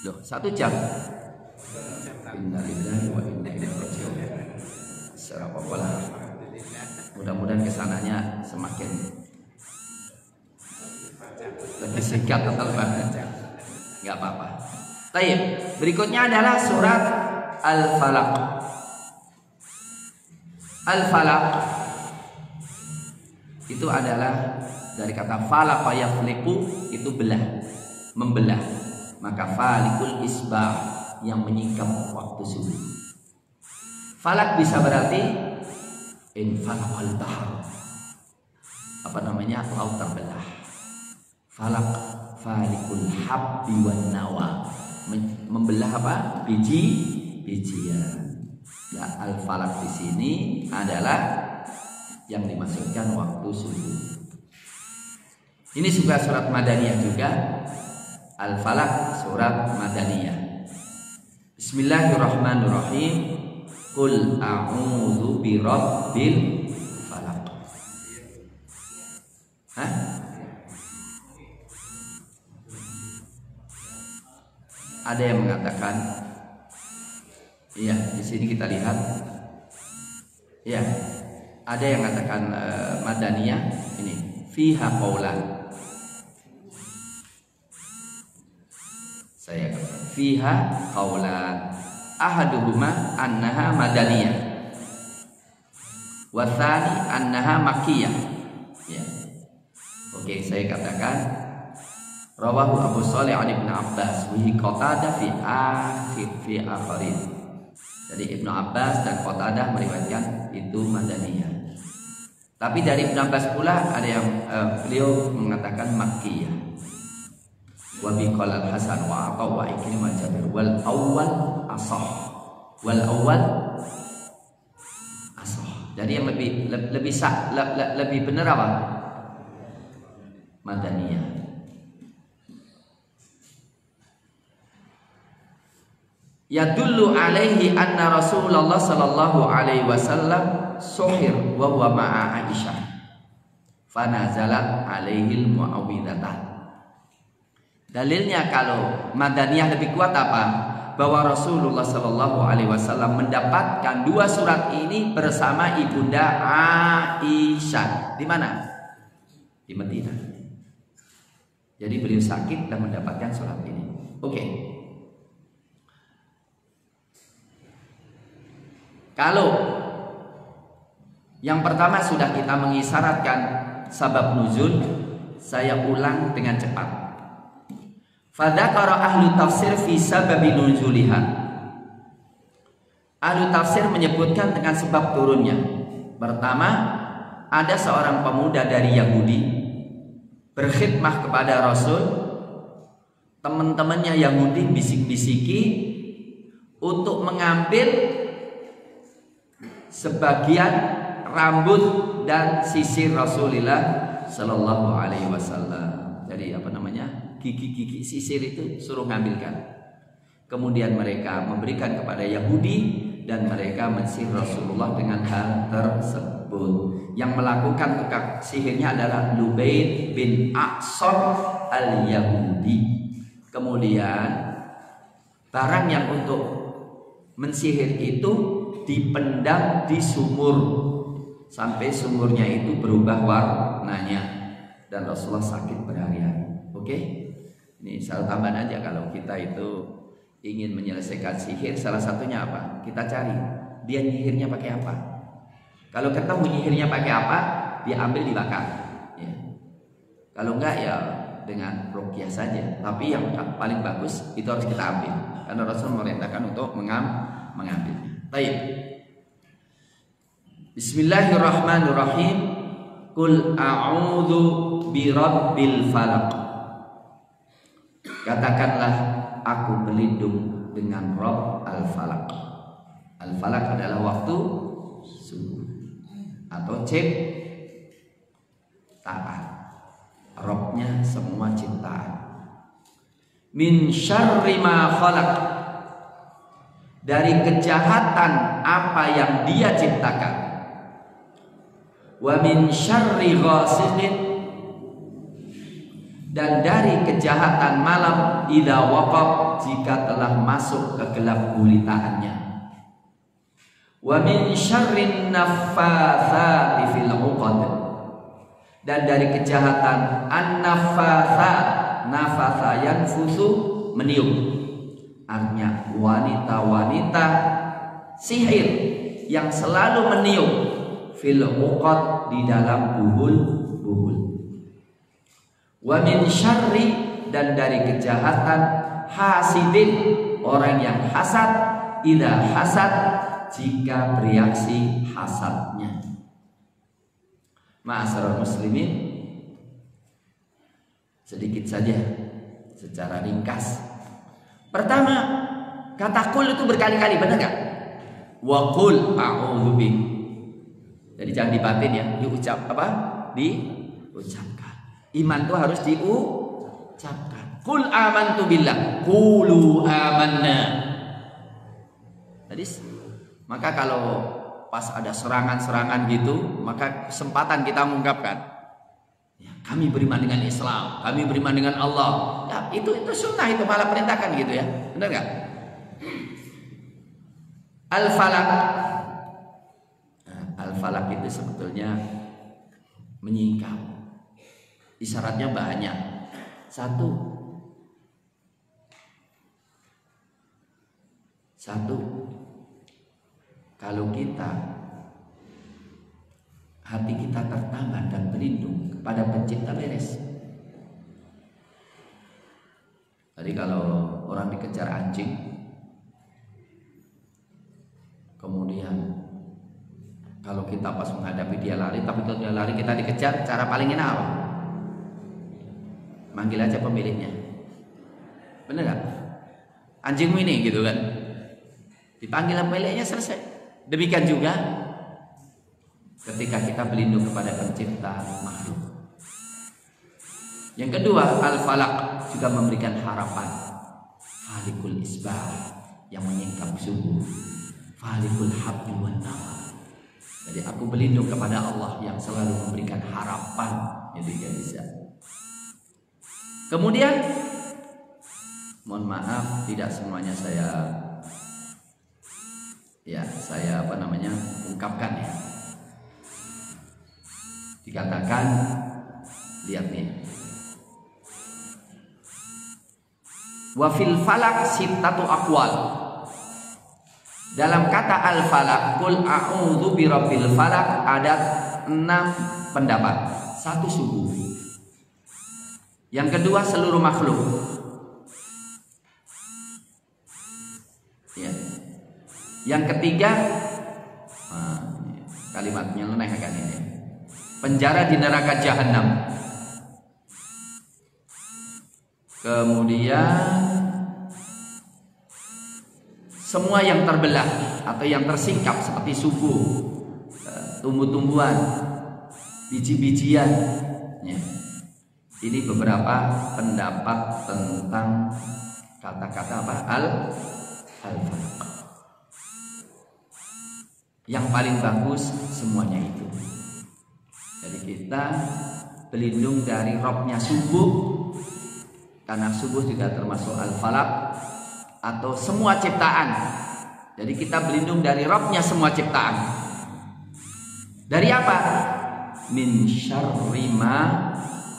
Loh, 1 jam. Innalillahi wa inna ilaihi raji'un. Mudah-mudahan kesananya semakin lebih singkat atau lebih, nggak apa-apa. Baik, berikutnya adalah surat Al-Falaq. Al-Falaq itu adalah dari kata falaqa yafliqu, itu belah, membelah. Maka falikul isbah, yang menyingkap waktu subuh. Falak bisa berarti infalaqal bahr, apa namanya, laut terbelah. falak falikul habbi wan nawa, membelah apa? Bijian. Ya, al-falak di sini adalah yang dimaksudkan waktu subuh. Ini juga surat Madaniyah juga. Al-Falaq surat Madaniyah. Bismillahirrahmanirrahim. Qul a'udzu birabbil falaq. Hah? Ada yang mengatakan, iya, di sini kita lihat. Ya, ada yang mengatakan Madaniyah ini fiha qaulan. Saya katakan fiha qaulan. Ahaduhuma annaha madaniyah wa tsani annaha makkiyah. Ya. Oke, saya katakan rawahu Abu Shalih an Ibnu Abbas wa Qatadah fi akhirin. Jadi Ibnu Abbas dan Qatadah meriwayatkan itu madaniyah. Tapi dari Ibnu Abbas pula ada yang beliau mengatakan makkiyah. Wa biqala Hasan wa Atha wa Ikrimah Jabir wal awwal asah. Wal awwal asah. Jadi yang lebih benar apa? Madaniyah. Yadullu alaihi anna Rasulullah sallallahu alaihi wasallam suhir wa huwa ma'a Aisyah. Fanazalat alaihi al-mu'awwidhatah. Dalilnya kalau Madaniyah lebih kuat apa? Bahwa Rasulullah sallallahu alaihi wasallam mendapatkan dua surat ini bersama ibunda Aisyah. Di mana? Di Madinah. Jadi beliau sakit dan mendapatkan surat ini. Oke. Kalau yang pertama sudah kita mengisyaratkan sabab nuzul, saya ulang dengan cepat. Fadzakara ahlu tafsir fi sababi nuzuliha. Ahlu tafsir menyebutkan dengan sebab turunnya. Pertama, ada seorang pemuda dari Yahudi berkhidmah kepada Rasul. Teman-temannya Yahudi bisik-bisiki untuk mengambil sebagian rambut dan sisir Rasulullah Sallallahu Alaihi Wasallam. Jadi apa namanya, gigi-gigi sisir itu suruh ngambilkan. Kemudian mereka memberikan kepada Yahudi dan mereka mensihir Rasulullah dengan hal tersebut. Yang melakukan tukang sihirnya adalah Lubaid bin Aqsam al-Yahudi. Kemudian barang yang untuk mensihir itu dipendam di sumur sampai sumurnya itu berubah warnanya dan Rasulullah sakit berhari-hari. Oke, ini saya tambahan aja, kalau kita itu ingin menyelesaikan sihir, salah satunya apa? Kita cari dia nyihirnya pakai apa. Kalau ketemu nyihirnya pakai apa, dia ambil dibakar. Ya. Kalau enggak ya dengan ruqyah saja. Tapi yang paling bagus itu harus kita ambil, karena Rasul memerintahkan untuk mengambilnya. Baik. Bismillahirrahmanirrahim. Qul a'udzu birabbil falaq. Katakanlah, aku berlindung dengan Rabb al-Falaq. Al-Falaq adalah waktu subuh atau ciptaan. Rabbnya semua ciptaan. Min syarri ma khalaq. Dari kejahatan apa yang dia ciptakan. Wa min syarri ghasiqin. Dan dari kejahatan malam idza waqab, jika telah masuk ke gelap gulitaannya. Wa min syarrin naffatsati fil 'uqad. Dan dari kejahatan an-naffatsat, nafatsa yanfusu, meniup. Artinya wanita-wanita sihir yang selalu meniup fil 'uqad, di dalam buhul-buhul. Wa min syarri, dan dari kejahatan hasidin, orang yang hasad, idza hasad, jika bereaksi hasadnya. Ma'asyiral muslimin, sedikit saja secara ringkas. Pertama, kata kul itu berkali-kali, benar nggak? Wa qul a'udzu bi. Jadi jangan dibatin ya, diucap apa? Diucapkan. Iman itu harus diucapkan. Qul amantu billah, qulu amanna. Jadi maka kalau pas ada serangan-serangan gitu, maka kesempatan kita mengungkapkan, ya, kami beriman dengan Islam, kami beriman dengan Allah. Ya, itu sunnah, itu malah perintahkan gitu ya, benar nggak? Al-falaq, nah, al-falaq itu sebetulnya menyingkap. Isyaratnya banyak. Satu, kalau hati kita tertaman dan berlindung kepada Pencipta, beres. Jadi kalau orang dikejar anjing, kemudian kalau kita pas menghadapi dia lari, tapi kalau dia lari kita dikejar, cara paling enak apa? Manggil aja pemiliknya, bener gak? Anjingmu ini gitu kan, dipanggil pemiliknya, selesai. Demikian juga ketika kita berlindung kepada Pencipta makhluk. Yang kedua, al-falaq juga memberikan harapan. Falikul isbah, yang menyingkap subuh. Falikul habbi wan nawar. Jadi aku berlindung kepada Allah yang selalu memberikan harapan. Jadi bisa. Kemudian, mohon maaf, tidak semuanya saya ungkapkan ya. Dikatakan, lihat nih, wa fil falak sittatu aqwal. Dalam kata al-falak, qul a'udzu birabbil falak, ada 6 pendapat. 1 subuh. Yang kedua seluruh makhluk. Ya. Yang ketiga, kalimatnya leneh kan ini. Penjara di neraka jahanam. Kemudian semua yang terbelah atau yang tersingkap seperti subuh, tumbuh-tumbuhan, biji-bijian. Ya. Ini beberapa pendapat tentang kata-kata apa? Al-falaq. Yang paling bagus semuanya itu. Jadi kita berlindung dari robnya subuh, karena subuh juga termasuk al-falaq atau semua ciptaan. Jadi kita berlindung dari robnya semua ciptaan. Dari apa? Min syarri ma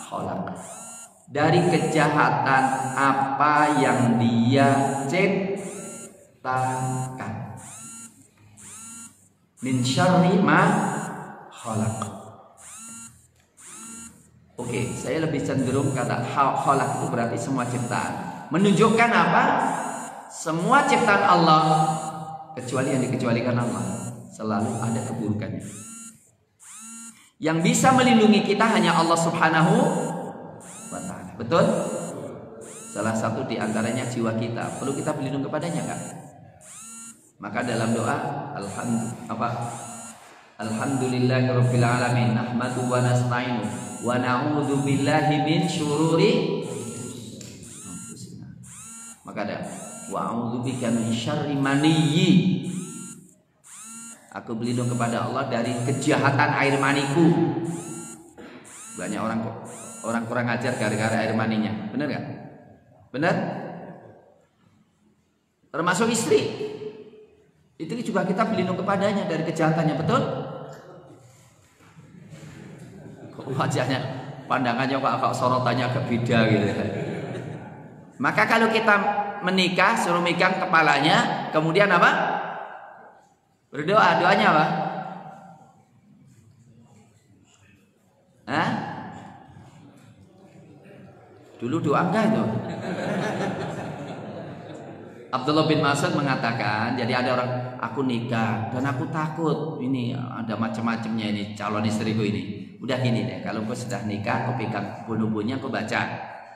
khalaq. Dari kejahatan apa yang dia ciptakan. Min syarri ma khalaq. Oke, saya lebih cenderung kata khalaq itu berarti semua ciptaan. Menunjukkan apa? Semua ciptaan Allah, kecuali yang dikecualikan Allah, selalu ada keburukannya. Yang bisa melindungi kita hanya Allah Subhanahu wa ta'ala. Betul? Salah satu di antaranya jiwa kita. Perlu kita berlindung kepadanya kan? Maka dalam doa Alhamdulillahirabbil alamin, nahmadu wa nasta'inu wa na'udzu billahi min syururi anfusina. Maka ada wa a'udzu bika min syarri maniyyi. Aku berlindung kepada Allah dari kejahatan air maniku. Banyak orang kurang ajar gara-gara air maninya. Benar gak? Benar? Termasuk istri. Itu juga kita berlindung kepadanya dari kejahatannya. Betul? Kok wajahnya, pandangannya kok sorotannya agak beda gitu. Maka kalau kita menikah, suruh megang kepalanya, kemudian apa? Berdoa, doanya apa? Hah? Dulu doa enggak itu? Abdullah bin Mas'ud mengatakan, jadi ada orang, aku nikah dan aku takut ini ada macam-macamnya ini calon istriku ini. Udah gini deh, kalau aku sudah nikah, aku pegang bunuh-bunuhnya, aku baca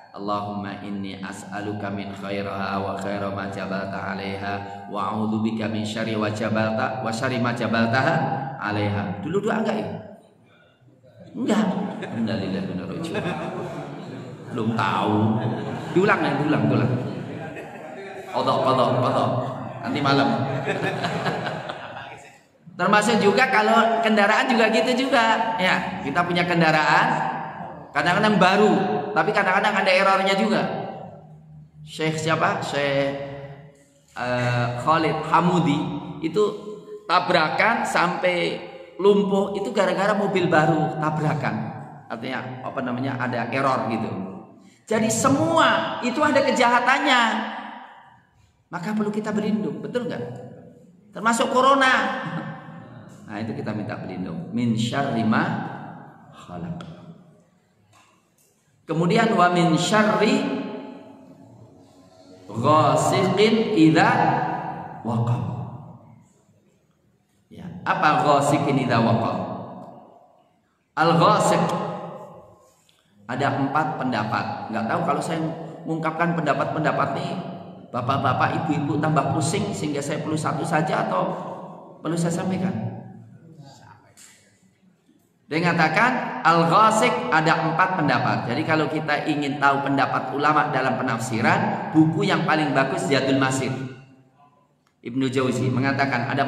Allahumma inni as'aluka min khairaha wa khaira ma jabalta 'alaiha wa a'udzubika min syarri wa jabalta wa syarri ma jabaltaha 'alaiha. Dulu doa enggak ya? Enggak. Innalillahi wa inna ilaihi raji'un. Belum tahu. Diulang. Qadha. Nanti malam. Termasuk juga kalau kendaraan juga gitu juga. Ya, kita punya kendaraan kadang-kadang baru, tapi kadang-kadang ada errornya juga. Syekh siapa? Syekh Khalid Hamudi itu tabrakan sampai lumpuh itu gara-gara mobil baru tabrakan. Artinya apa namanya? Ada error gitu. Jadi semua itu ada kejahatannya. Maka perlu kita berlindung, betul nggak? Termasuk corona. Nah, itu kita minta berlindung. Min syarri ma khalaq. Kemudian wa min syarri ghasiqin idza waqab. Ya, apa ghasiqin idza waqab? Al-ghasiq ada 4 pendapat. Enggak tahu kalau saya mengungkapkan pendapat-pendapat ini bapak-bapak, ibu-ibu tambah pusing sehingga saya perlu satu saja atau perlu saya sampaikan? Dia mengatakan al-ghasiq ada 4 pendapat. Jadi kalau kita ingin tahu pendapat ulama dalam penafsiran, buku yang paling bagus Zadul Masir. Ibnu Jauzi mengatakan ada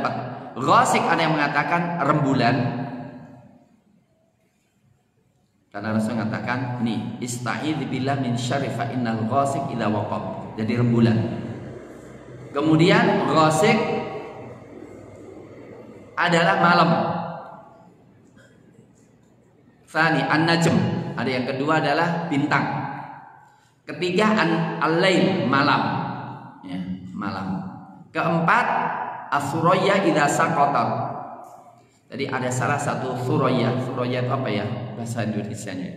4. Ghasiq ada yang mengatakan rembulan. Karena Rasul mengatakan, nih, ista'idz billah min syarri fa innal ghasiq idza waqab. Jadi rembulan. Kemudian ghasiq adalah malam. Tsani an-najm, ada yang kedua adalah bintang. Ketiga al-lail, malam. Ya, malam. Keempat as-suraya idza saqatat. Jadi ada salah satu suraya. Suraya itu apa ya bahasa Indonesianya?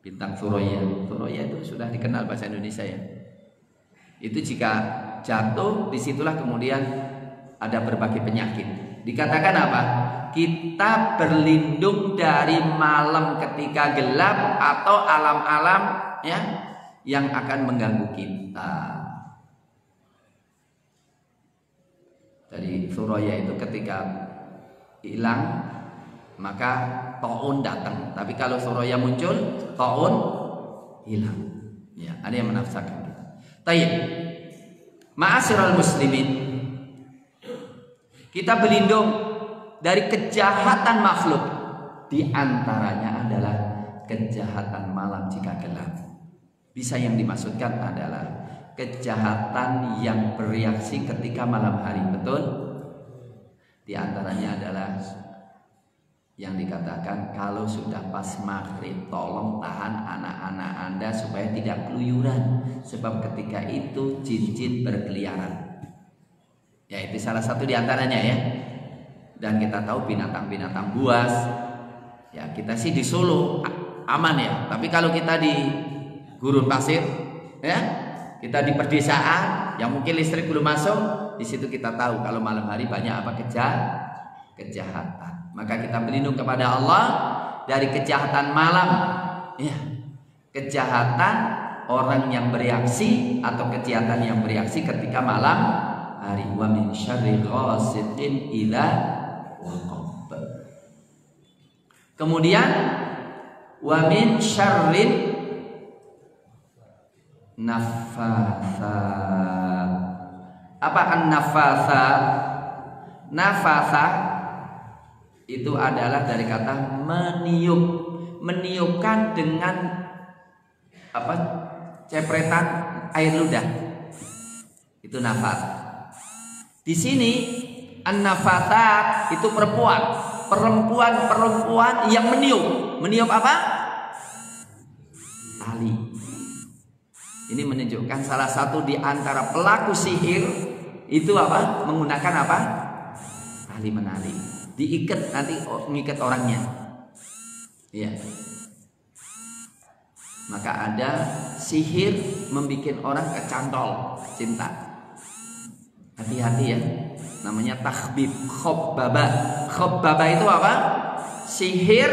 Bintang suraya. Suraya itu sudah dikenal bahasa Indonesia ya. Itu jika jatuh disitulah kemudian ada berbagai penyakit. Dikatakan apa? Kita berlindung dari malam ketika gelap atau alam-alam ya yang akan mengganggu kita. Jadi suraya itu ketika hilang maka taun datang. Tapi kalau suraya muncul, taun hilang. Ya, ada yang menafsirkan gitu. Tayyib. Ma'asyiral muslimin. Kita berlindung dari kejahatan makhluk, di antaranya adalah kejahatan malam jika gelap. Bisa yang dimaksudkan adalah kejahatan yang bereaksi ketika malam hari, betul? Di antaranya adalah yang dikatakan kalau sudah pas maghrib, tolong tahan anak-anak Anda supaya tidak keluyuran, sebab ketika itu jin-jin berkeliaran. Ya, itu salah satu di antaranya ya. Dan kita tahu binatang-binatang buas. Ya, kita sih di Solo aman ya. Tapi kalau kita di gurun pasir, ya, kita di perdesaan yang mungkin listrik belum masuk, di situ kita tahu kalau malam hari banyak apa kejahatan. Maka kita berlindung kepada Allah dari kejahatan malam. Ya, kejahatan orang yang bereaksi atau kejahatan yang bereaksi ketika malam hari. Wa min syarri ghasiqin idza waqab. Kemudian wa min syarrin nafatsat. Apa an-nafatsat? Nafatsat itu adalah dari kata meniup, meniupkan dengan apa? Cepretan air ludah. Itu nafas. Di sini an-nafatsat itu perempuan yang meniup. Meniup apa? Tali. Ini menunjukkan salah satu di antara pelaku sihir itu apa? Menggunakan apa? Tali menali. Diikat, nanti mengikat orangnya. Iya. Maka ada sihir membuat orang kecantol cinta. Hati-hati ya. Namanya takhbib, khobbaba. Khobbaba itu apa? Sihir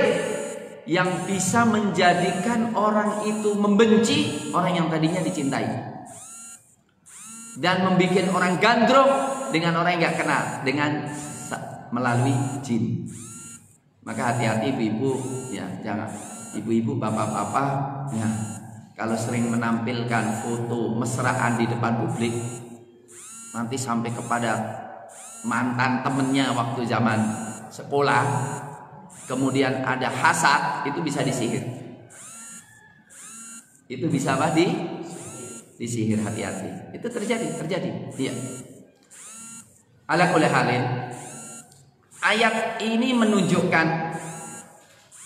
yang bisa menjadikan orang itu membenci orang yang tadinya dicintai, dan membuat orang gandrung dengan orang yang gak kenal dengan melalui jin. Maka hati-hati ibu-ibu ya, jangan ibu-ibu, bapak-bapak ya, kalau sering menampilkan foto mesraan di depan publik, nanti sampai kepada mantan temennya waktu zaman sekolah, kemudian ada hasad, itu bisa disihir. Itu bisa apa? Disihir, hati-hati. Itu terjadi. Iya. Ala kulli halin, ayat ini menunjukkan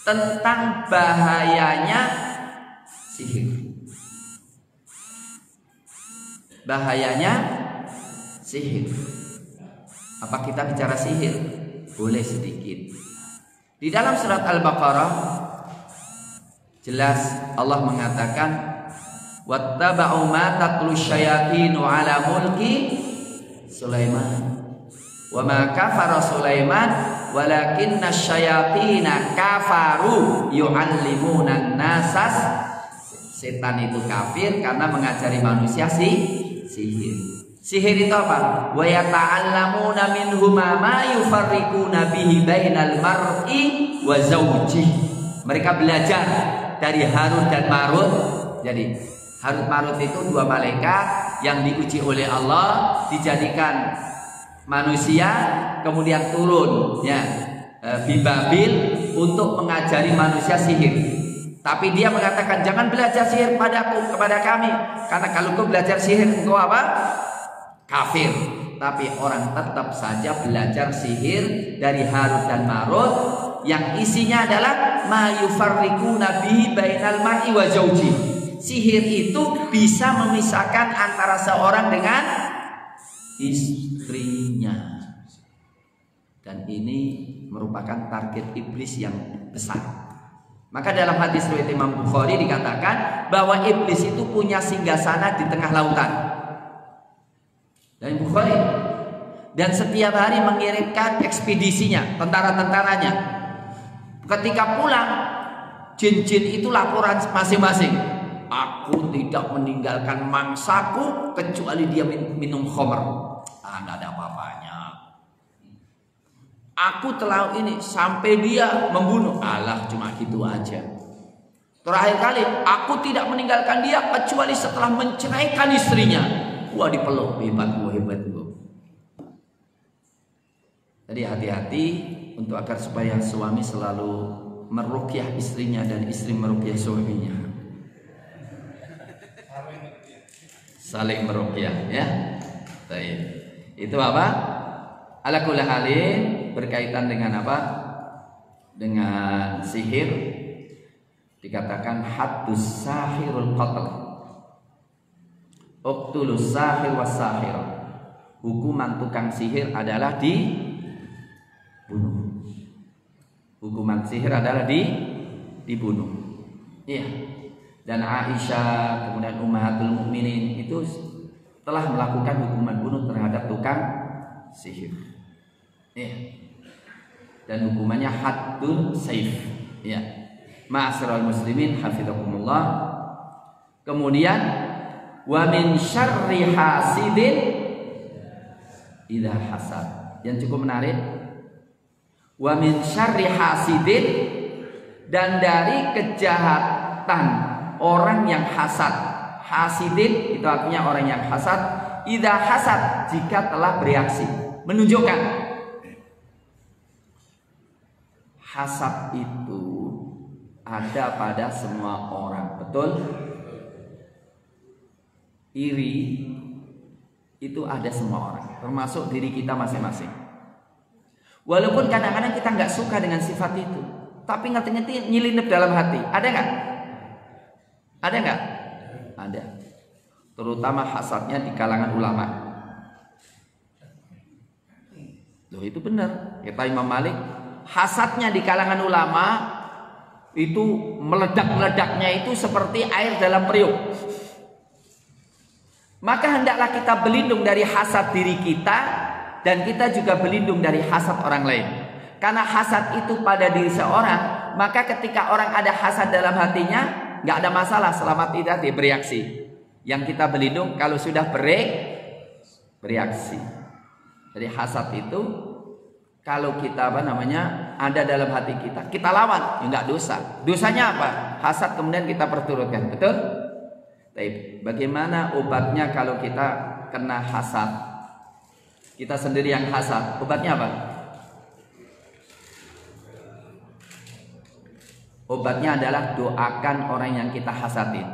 tentang bahayanya sihir. Bahayanya sihir. Apa kita bicara sihir? Boleh sedikit. Di dalam surat Al-Baqarah jelas Allah mengatakan, wattaba'u ma tatlu syayatinu ala mulki Sulaiman wa ma kafara Sulaiman walakinna syayatina kafaru yu'allimuna nasas. Setan itu kafir karena mengajari manusia sihir. Sihir itu apa? Wa yata'allamuna minhuma ma yufarriquna bihi bainal mar'i wa zawjihi. Mereka belajar dari Harut dan Marut. Jadi Harut Marut itu dua malaikat yang diuji oleh Allah, dijadikan manusia, kemudian turun ya di Babil untuk mengajari manusia sihir. Tapi dia mengatakan, jangan belajar sihir kepada kami, karena kalau kau belajar sihir engkau apa? Kafir. Tapi orang tetap saja belajar sihir dari Harut dan Marut yang isinya adalah ma yufarriquna bihi bainal mar'i wa zawji. Sihir itu bisa memisahkan antara seorang dengan istrinya. Dan ini merupakan target iblis yang besar. Maka dalam hadis riwayat Imam Bukhari dikatakan bahwa iblis itu punya singgasana di tengah lautan. Dari Bukhari, dan setiap hari mengirimkan ekspedisinya, tentara-tentaranya. Ketika pulang, jin-jin itu laporan masing-masing, aku tidak meninggalkan mangsaku kecuali dia minum khamr. Nggak ada apa-apanya. Aku telah ini sampai dia membunuh. Alah, cuma gitu aja. Terakhir kali, aku tidak meninggalkan dia kecuali setelah menceraikan istrinya. Wah, dipeluk, hebat gua. Jadi hati-hati untuk agar supaya suami selalu meruqyah istrinya dan istri meruqyah suaminya. Saling meruqyah ya. Baik. Itu apa? Ala kulli halin berkaitan dengan apa? Dengan sihir dikatakan haddus sahirul qatl. Uqtulus sahir was sahir. Hukuman tukang sihir adalah dibunuh. Hukuman sihir adalah dibunuh. Iya. Dan Aisyah kemudian Ummahatul Mukminin itu telah melakukan hukuman bunuh terhadap tukang sihir. Iya. Dan hukumannya haddun saif. Iya. Ma'asyiral muslimin hafizakumullah. Kemudian wa min syarri hasidin idza hasad. Yang cukup menarik, wa min syarri hasidin, dan dari kejahatan orang yang hasad. Hasidin itu artinya orang yang hasad. Idza hasad, jika telah bereaksi, menunjukkan hasad itu ada pada semua orang, betul? Iri itu ada semua orang, termasuk diri kita masing-masing. Walaupun kadang-kadang kita nggak suka dengan sifat itu, tapi ngerti-ngerti nyelinip dalam hati. Ada nggak? Ada nggak? Ada. Terutama hasadnya di kalangan ulama. Loh, itu benar. Kata Imam Malik, hasadnya di kalangan ulama itu meledak-meledaknya itu seperti air dalam periuk. Maka hendaklah kita berlindung dari hasad diri kita, dan kita juga berlindung dari hasad orang lain. Karena hasad itu pada diri seorang maka ketika orang ada hasad dalam hatinya, nggak ada masalah selama tidak bereaksi. Yang kita berlindung kalau sudah bereaksi. Jadi hasad itu kalau kita ada dalam hati kita, kita lawan, ya nggak dosa. Dosanya apa? Hasad kemudian kita perturutkan, betul? Tapi bagaimana obatnya kalau kita kena hasad? Kita sendiri yang hasad, obatnya apa? Obatnya adalah doakan orang yang kita hasadin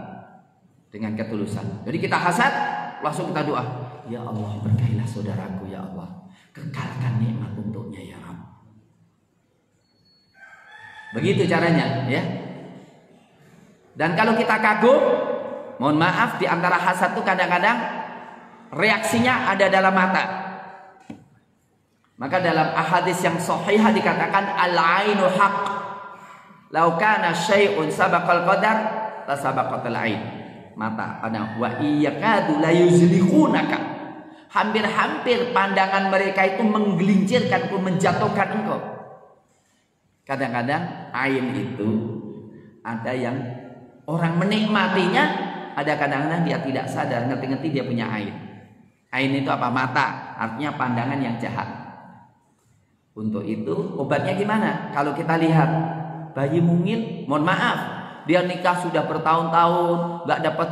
dengan ketulusan. Jadi kita hasad, langsung kita doa, ya Allah berkailah saudaraku ya Allah, kekalkan nikmat untuknya ya Rabb. Begitu caranya, ya. Dan kalau kita kagum, mohon maaf, di antara hasad itu kadang-kadang reaksinya ada dalam mata. Maka dalam ahadits yang sahihah dikatakan al-ainu haq. Lau kana syai'un sabaqal qadar la sabaqatal ain. Mata ada wa iyakadu la yuzliqunaka. Hampir-hampir pandangan mereka itu menggelincirkan, menjatuhkan engkau. Kadang-kadang ain itu ada yang orang menikmatinya, ada kadang-kadang dia tidak sadar, ngerti-ngerti dia punya ain. Ain itu apa? Mata, artinya pandangan yang jahat. Untuk itu obatnya gimana? Kalau kita lihat bayi mungil, mohon maaf, dia nikah sudah bertahun-tahun, nggak dapat,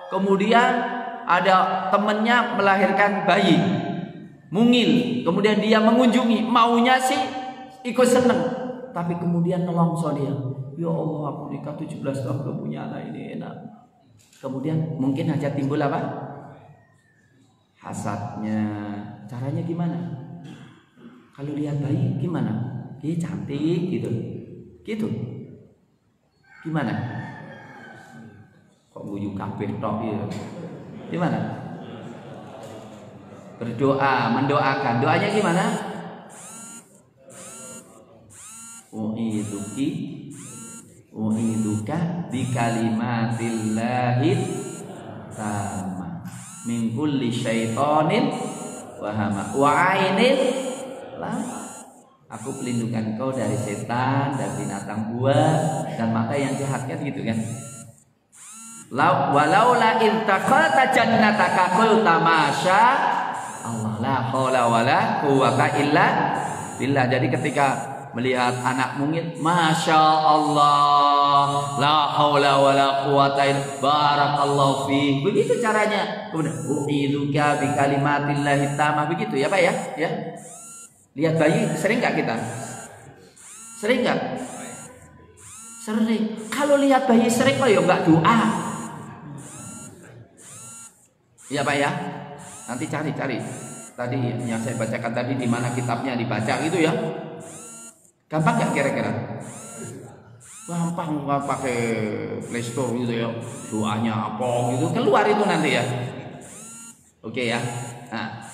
kemudian ada temennya melahirkan bayi mungil, kemudian dia mengunjungi, maunya sih ikut seneng, tapi kemudian nelongso dia, ya Allah aku nikah 17 tahun belum punya anak ini enak. Kemudian mungkin aja timbul apa? Hasadnya. Caranya gimana? Kalau lihat bayi gimana? Dia cantik gitu. Gitu. Gimana? Kok guyu kabeh tok ya? Gimana? Berdoa, mendoakan. Doanya gimana? U'iduka bi kalimatillahit tamma min kulli syaitonin wahama wa ainin lama. Aku pelindungan kau dari setan, dari binatang buas, dan mata yang jahat, kan gitu kan. Walaula intaqalta jannataka qulta masya Allah la haula wala quwwata illa billah. Jadi ketika melihat anak mungil, masya Allah la haula wala quwwata illa barakallahu fi. Begitu caranya. Kemudian u'iduka bi kalimatillahi tamah, begitu ya Pak ya? Ya. Lihat bayi sering nggak kita? Sering nggak? Sering. Kalau lihat bayi sering kok ya nggak doa. Iya Pak ya. Nanti cari. Tadi yang saya bacakan tadi di mana kitabnya dibaca gitu ya. Gampang nggak kira-kira? Gampang, nggak pakai Playstore gitu ya. Doanya apa gitu keluar itu nanti ya. Oke ya. Nah.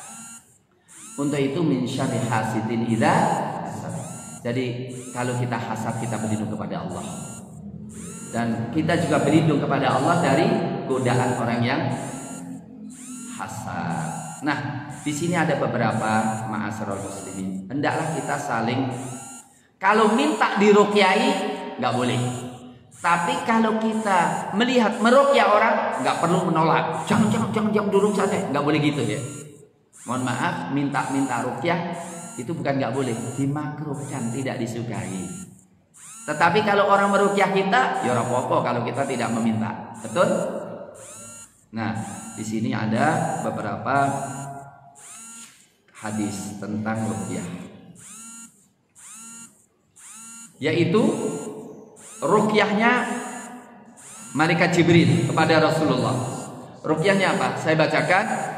Untuk itu min syarri hasidin idza hasad. Jadi kalau kita hasad, kita berlindung kepada Allah. Dan kita juga berlindung kepada Allah dari godaan orang yang hasad. Nah, di sini ada beberapa ma'asyiral muslimin. Hendaklah kita saling, kalau minta diruqyai nggak boleh. Tapi kalau kita melihat meruqyah orang, nggak perlu menolak. Jangan dulu saja, nggak boleh gitu ya. Mohon maaf, minta ruqyah itu bukan nggak boleh, dimakruhkan, tidak disukai. Tetapi kalau orang meruqyah kita, ya apa-apa kalau kita tidak meminta, betul? Nah, di sini ada beberapa hadis tentang ruqyah, yaitu ruqyahnya malaikat Jibril kepada Rasulullah. Ruqyahnya apa? Saya bacakan.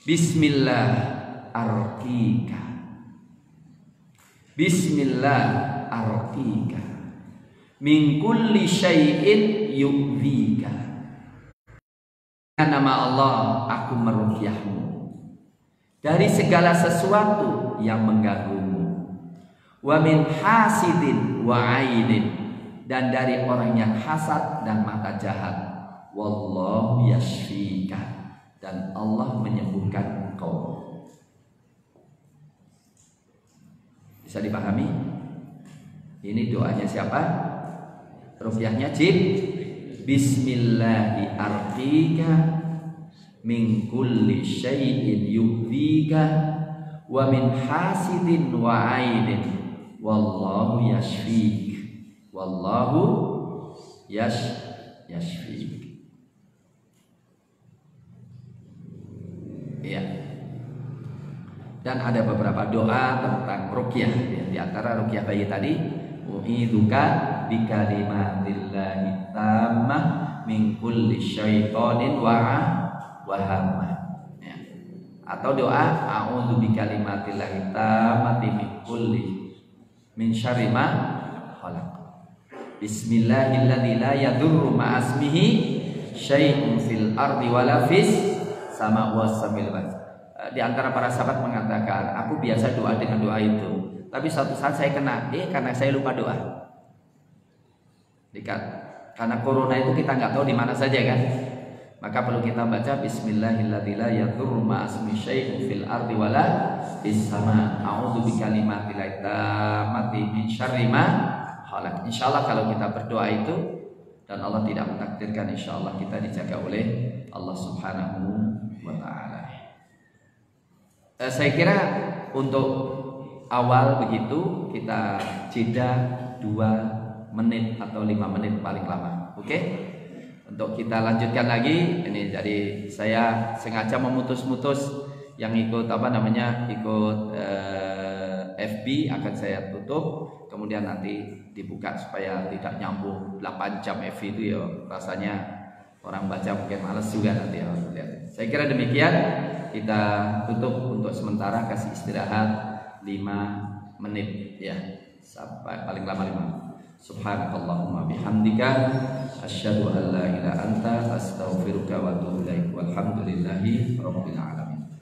Bismillah arqika. Bismillah arqika min kulli syai'in yu'dhika. Nama Allah, aku meruqyahmu dari segala sesuatu yang mengganggumu. Wa min hasidin wa ainin, dan dari orang yang hasad dan mata jahat. Wallahu yashfika, dan Allah menyembuhkan engkau. Bisa dipahami? Ini doanya siapa? Ruqyahnya Bismillahi arqika min kulli syai'in yu'dhika wa min hasidin wa aidin wallahu yashfik. Wallahu yashfik. Ya. Dan ada beberapa doa tentang ruqyah, ya. Di antara ruqyah bayi tadi, u'idzuka bikalimatillahi tammah min kulli syaitonin wa hamah, ya. Atau doa a'udzu bikalimatillahi tammati min syarri ma khalaq. Bismillahilladzi la yadurru ma'asmihi syai'un fil ardi wala fis sama wasamil. Di antara para sahabat mengatakan, aku biasa doa dengan doa itu, tapi suatu saat saya kena, karena saya lupa doa. Karena corona itu kita nggak tahu di mana saja kan, maka perlu kita baca Bismillahilladzi la yadurru ma'asmihi syai'un fil ardi wala fis sama a'udzu bikalimatillahi tammati min syarri ma khalaq. Insyaallah kalau kita berdoa itu dan Allah tidak mentakdirkan, insyaallah kita dijaga oleh Allah Subhanahu wa ta'ala. Saya kira untuk awal begitu kita jeda 2 menit atau 5 menit paling lama. Oke? Untuk kita lanjutkan lagi. Ini jadi saya sengaja memutus-mutus yang ikut ikut FB akan saya tutup, kemudian nanti dibuka supaya tidak nyambung 8 jam FB itu ya, rasanya orang baca mungkin males juga nanti ya. Saya kira demikian, kita tutup untuk sementara, kasih istirahat 5 menit ya, sampai paling lama 5 menit. Subhanakallahumma bihamdika asyhadu an la ilaha illa anta astaghfiruka wa atubu ilaik. Walhamdulillahi rabbil alamin.